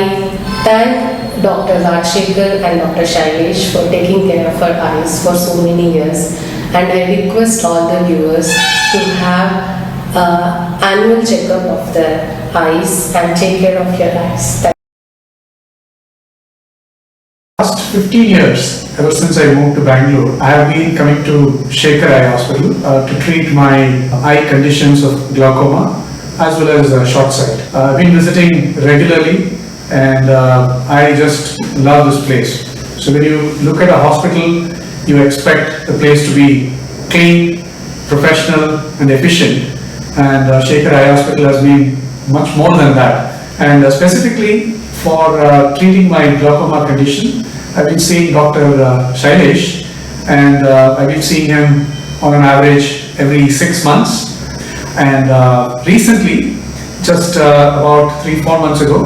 thank Dr. Rajshekhar and Dr. Shailesh for taking care of our eyes for so many years, and I request all the viewers to have annual checkup of their eyes and take care of your eyes. Last 15 years, ever since I moved to Bangalore, I have been coming to Shekhar Eye Hospital to treat my eye conditions of glaucoma as well as short sight. I've been visiting regularly, and I just love this place. So when you look at a hospital, you expect the place to be clean, professional and efficient, and Shekhar Eye Hospital has been much more than that. And specifically for treating my glaucoma condition, I've been seeing Dr. Shailesh, and I've been seeing him on an average every 6 months. And recently, just about 3-4 months ago,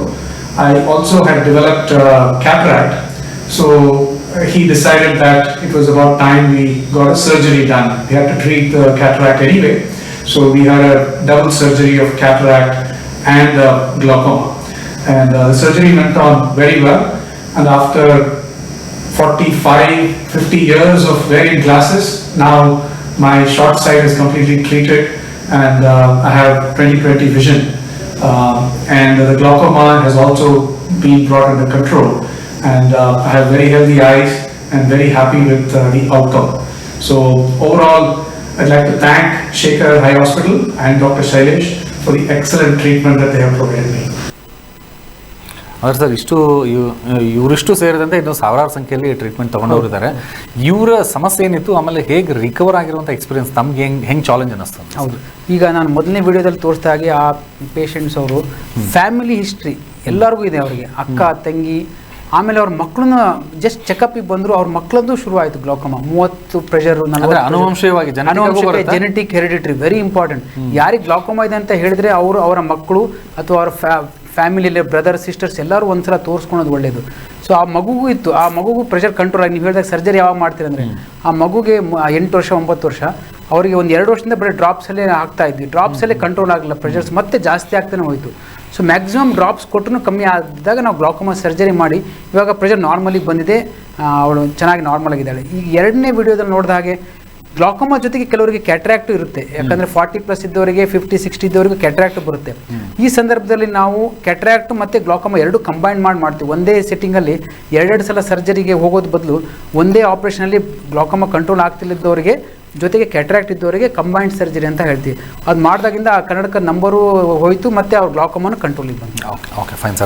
I also had developed cataract. So he decided that it was about time we got a surgery done. We had to treat the cataract anyway. So we had a double surgery of cataract and glaucoma. And the surgery went on very well. And after 45-50 years of wearing glasses, now my short sight is completely treated, and I have 20/20 vision. And the glaucoma has also been brought under control, and I have very healthy eyes and very happy with the outcome. So overall, I'd like to thank Shekhar Eye Hospital and Dr. Shailesh for the excellent treatment that they have provided me. ಆದರೆ sir ಇವರಿಷ್ಟು ಸೇರಿದಂತೆ ಇನ್ನು ಸಾವಿರಾರು ಸಂಖ್ಯೆಯಲ್ಲಿ treatment ತೊಗೊಂಡವ್ರು ಇದ್ದಾರೆ. ಇವರ ಸಮಸ್ಯೆ ಏನಿತ್ತು, ಆಮೇಲೆ ಹೇಗೆ ರಿಕವರ್ ಆಗಿರುವಂಥ ಎಕ್ಸ್ಪೀರಿಯನ್ಸ್ ತಮ್ಗೆ ಹೆಂಗೆ ಚಾಲೆಂಜ್ ಅನ್ನಿಸ್ತು? ಹೌದು, ಈಗ ನಾನು ಮೊದಲನೇ ವಿಡಿಯೋದಲ್ಲಿ ತೋರಿಸ್ತಾ ಹಾಗೆ ಆ ಪೇಷಂಟ್ಸ್ ಅವರು ಫ್ಯಾಮಿಲಿ ಹಿಸ್ಟ್ರಿ ಎಲ್ಲರಿಗೂ ಇದೆ. ಅವರಿಗೆ ಅಕ್ಕ ತಂಗಿ, ಆಮೇಲೆ ಅವ್ರ ಮಕ್ಕಳನ್ನ ಜಸ್ಟ್ ಚೆಕಪ್ಗೆ ಬಂದರು, ಅವ್ರ ಮಕ್ಕಳದ್ದು ಶುರುವಾಯಿತು ಗ್ಲೋಕೋಮಾ. 30 ಪ್ರೆಷರು, ಅನುವಂಶೀಯವಾಗಿ ಜೆನೆಟಿಕ್ ಹೆರಿಡಿಟ್ರಿ ವೆರಿ ಇಂಪಾರ್ಟೆಂಟ್. ಯಾರಿಗೆ ಗ್ಲೋಕೋಮಾ ಇದೆ ಅಂತ ಹೇಳಿದ್ರೆ ಅವರು ಅವರ ಮಕ್ಕಳು ಅಥವಾ ಅವರ ಫ್ಯಾಮಿಲಿಯಲ್ಲಿ ಬ್ರದರ್ ಸಿಸ್ಟರ್ಸ್ ಎಲ್ಲರೂ ಒಂದ್ಸಲ ತೋರಿಸ್ಕೊಳೋದು ಒಳ್ಳೆಯದು. ಸೊ ಆ ಮಗುಗೂ ಇತ್ತು, ಆ ಮಗುಗೂ ಪ್ರೆಷರ್ ಕಂಟ್ರೋಲ್ ಆಗಿ. ನೀವು ಹೇಳಿದಾಗ ಸರ್ಜರಿ ಯಾವಾಗ ಮಾಡ್ತೀರಂದರೆ, ಆ ಮಗುಗೆ 8 ವರ್ಷ 9 ವರ್ಷ, ಅವರಿಗೆ ಒಂದು 2 ವರ್ಷದಿಂದ ಬರೀ ಡ್ರಾಪ್ಸಲ್ಲೇ ಆಗ್ತಾ ಇದ್ವಿ. ಡ್ರಾಪ್ಸಲ್ಲೇ ಕಂಟ್ರೋಲ್ ಆಗಲಿಲ್ಲ, ಪ್ರೆಷರ್ಸ್ ಮತ್ತೆ ಜಾಸ್ತಿ ಆಗ್ತಾನೆ ಹೋಯಿತು. ಸೊ ಮ್ಯಾಕ್ಸಿಮಮ್ ಡ್ರಾಪ್ಸ್ ಕೊಟ್ಟರು ಕಮ್ಮಿ ಆದಾಗ ನಾವು ಗ್ಲಾಕೋಮಾ ಸರ್ಜರಿ ಮಾಡಿ ಇವಾಗ ಪ್ರೆಷರ್ ನಾರ್ಮಲಿಗೆ ಬಂದಿದೆ, ಅವಳು ಚೆನ್ನಾಗಿ ನಾರ್ಮಲ್ ಆಗಿದ್ದಾಳೆ. ಈಗ ಎರಡನೇ ವಿಡಿಯೋದಲ್ಲಿ ನೋಡಿದ ಹಾಗೆ ಗ್ಲಾಕೋಮಾ ಜೊತೆಗೆ ಕೆಲವರಿಗೆ ಕ್ಯಾಟ್ರಾಕ್ಟು ಇರುತ್ತೆ. ಯಾಕಂದರೆ 40+ ಇದ್ದವರಿಗೆ 50-60 ಇದ್ದವರಿಗೂ ಕ್ಯಾಟ್ರಾಕ್ಟ್ ಬರುತ್ತೆ. ಈ ಸಂದರ್ಭದಲ್ಲಿ ನಾವು ಕ್ಯಾಟ್ರಾಕ್ಟ್ ಮತ್ತು ಗ್ಲಾಕೋಮಾ ಎರಡು ಕಂಬೈನ್ ಮಾಡ್ತೀವಿ. ಒಂದೇ ಸೆಟ್ಟಿಂಗಲ್ಲಿ 2 ಸಲ ಸರ್ಜರಿಗೆ ಹೋಗೋದು ಬದಲು ಒಂದೇ ಆಪ್ರೇಷನಲ್ಲಿ ಗ್ಲಾಕೋಮಾ ಕಂಟ್ರೋಲ್ ಆಗ್ತಿಲ್ಲದವರಿಗೆ ಜೊತೆಗೆ ಕ್ಯಾಟ್ರಾಕ್ಟ್ ಇದ್ದವರಿಗೆ ಕಂಬೈನ್ಡ್ ಸರ್ಜರಿ ಅಂತ ಹೇಳ್ತೀವಿ. ಅದು ಮಾಡಿದಾಗಿಂದ ಆ ಕನ್ನಡಕ ನಂಬರು ಹೋಯಿತು ಮತ್ತು ಅವ್ರ ಗ್ಲಾಕೋಮಾನು ಕಂಟ್ರೋಲಿಗೆ ಬಂತು. Okay fine sir.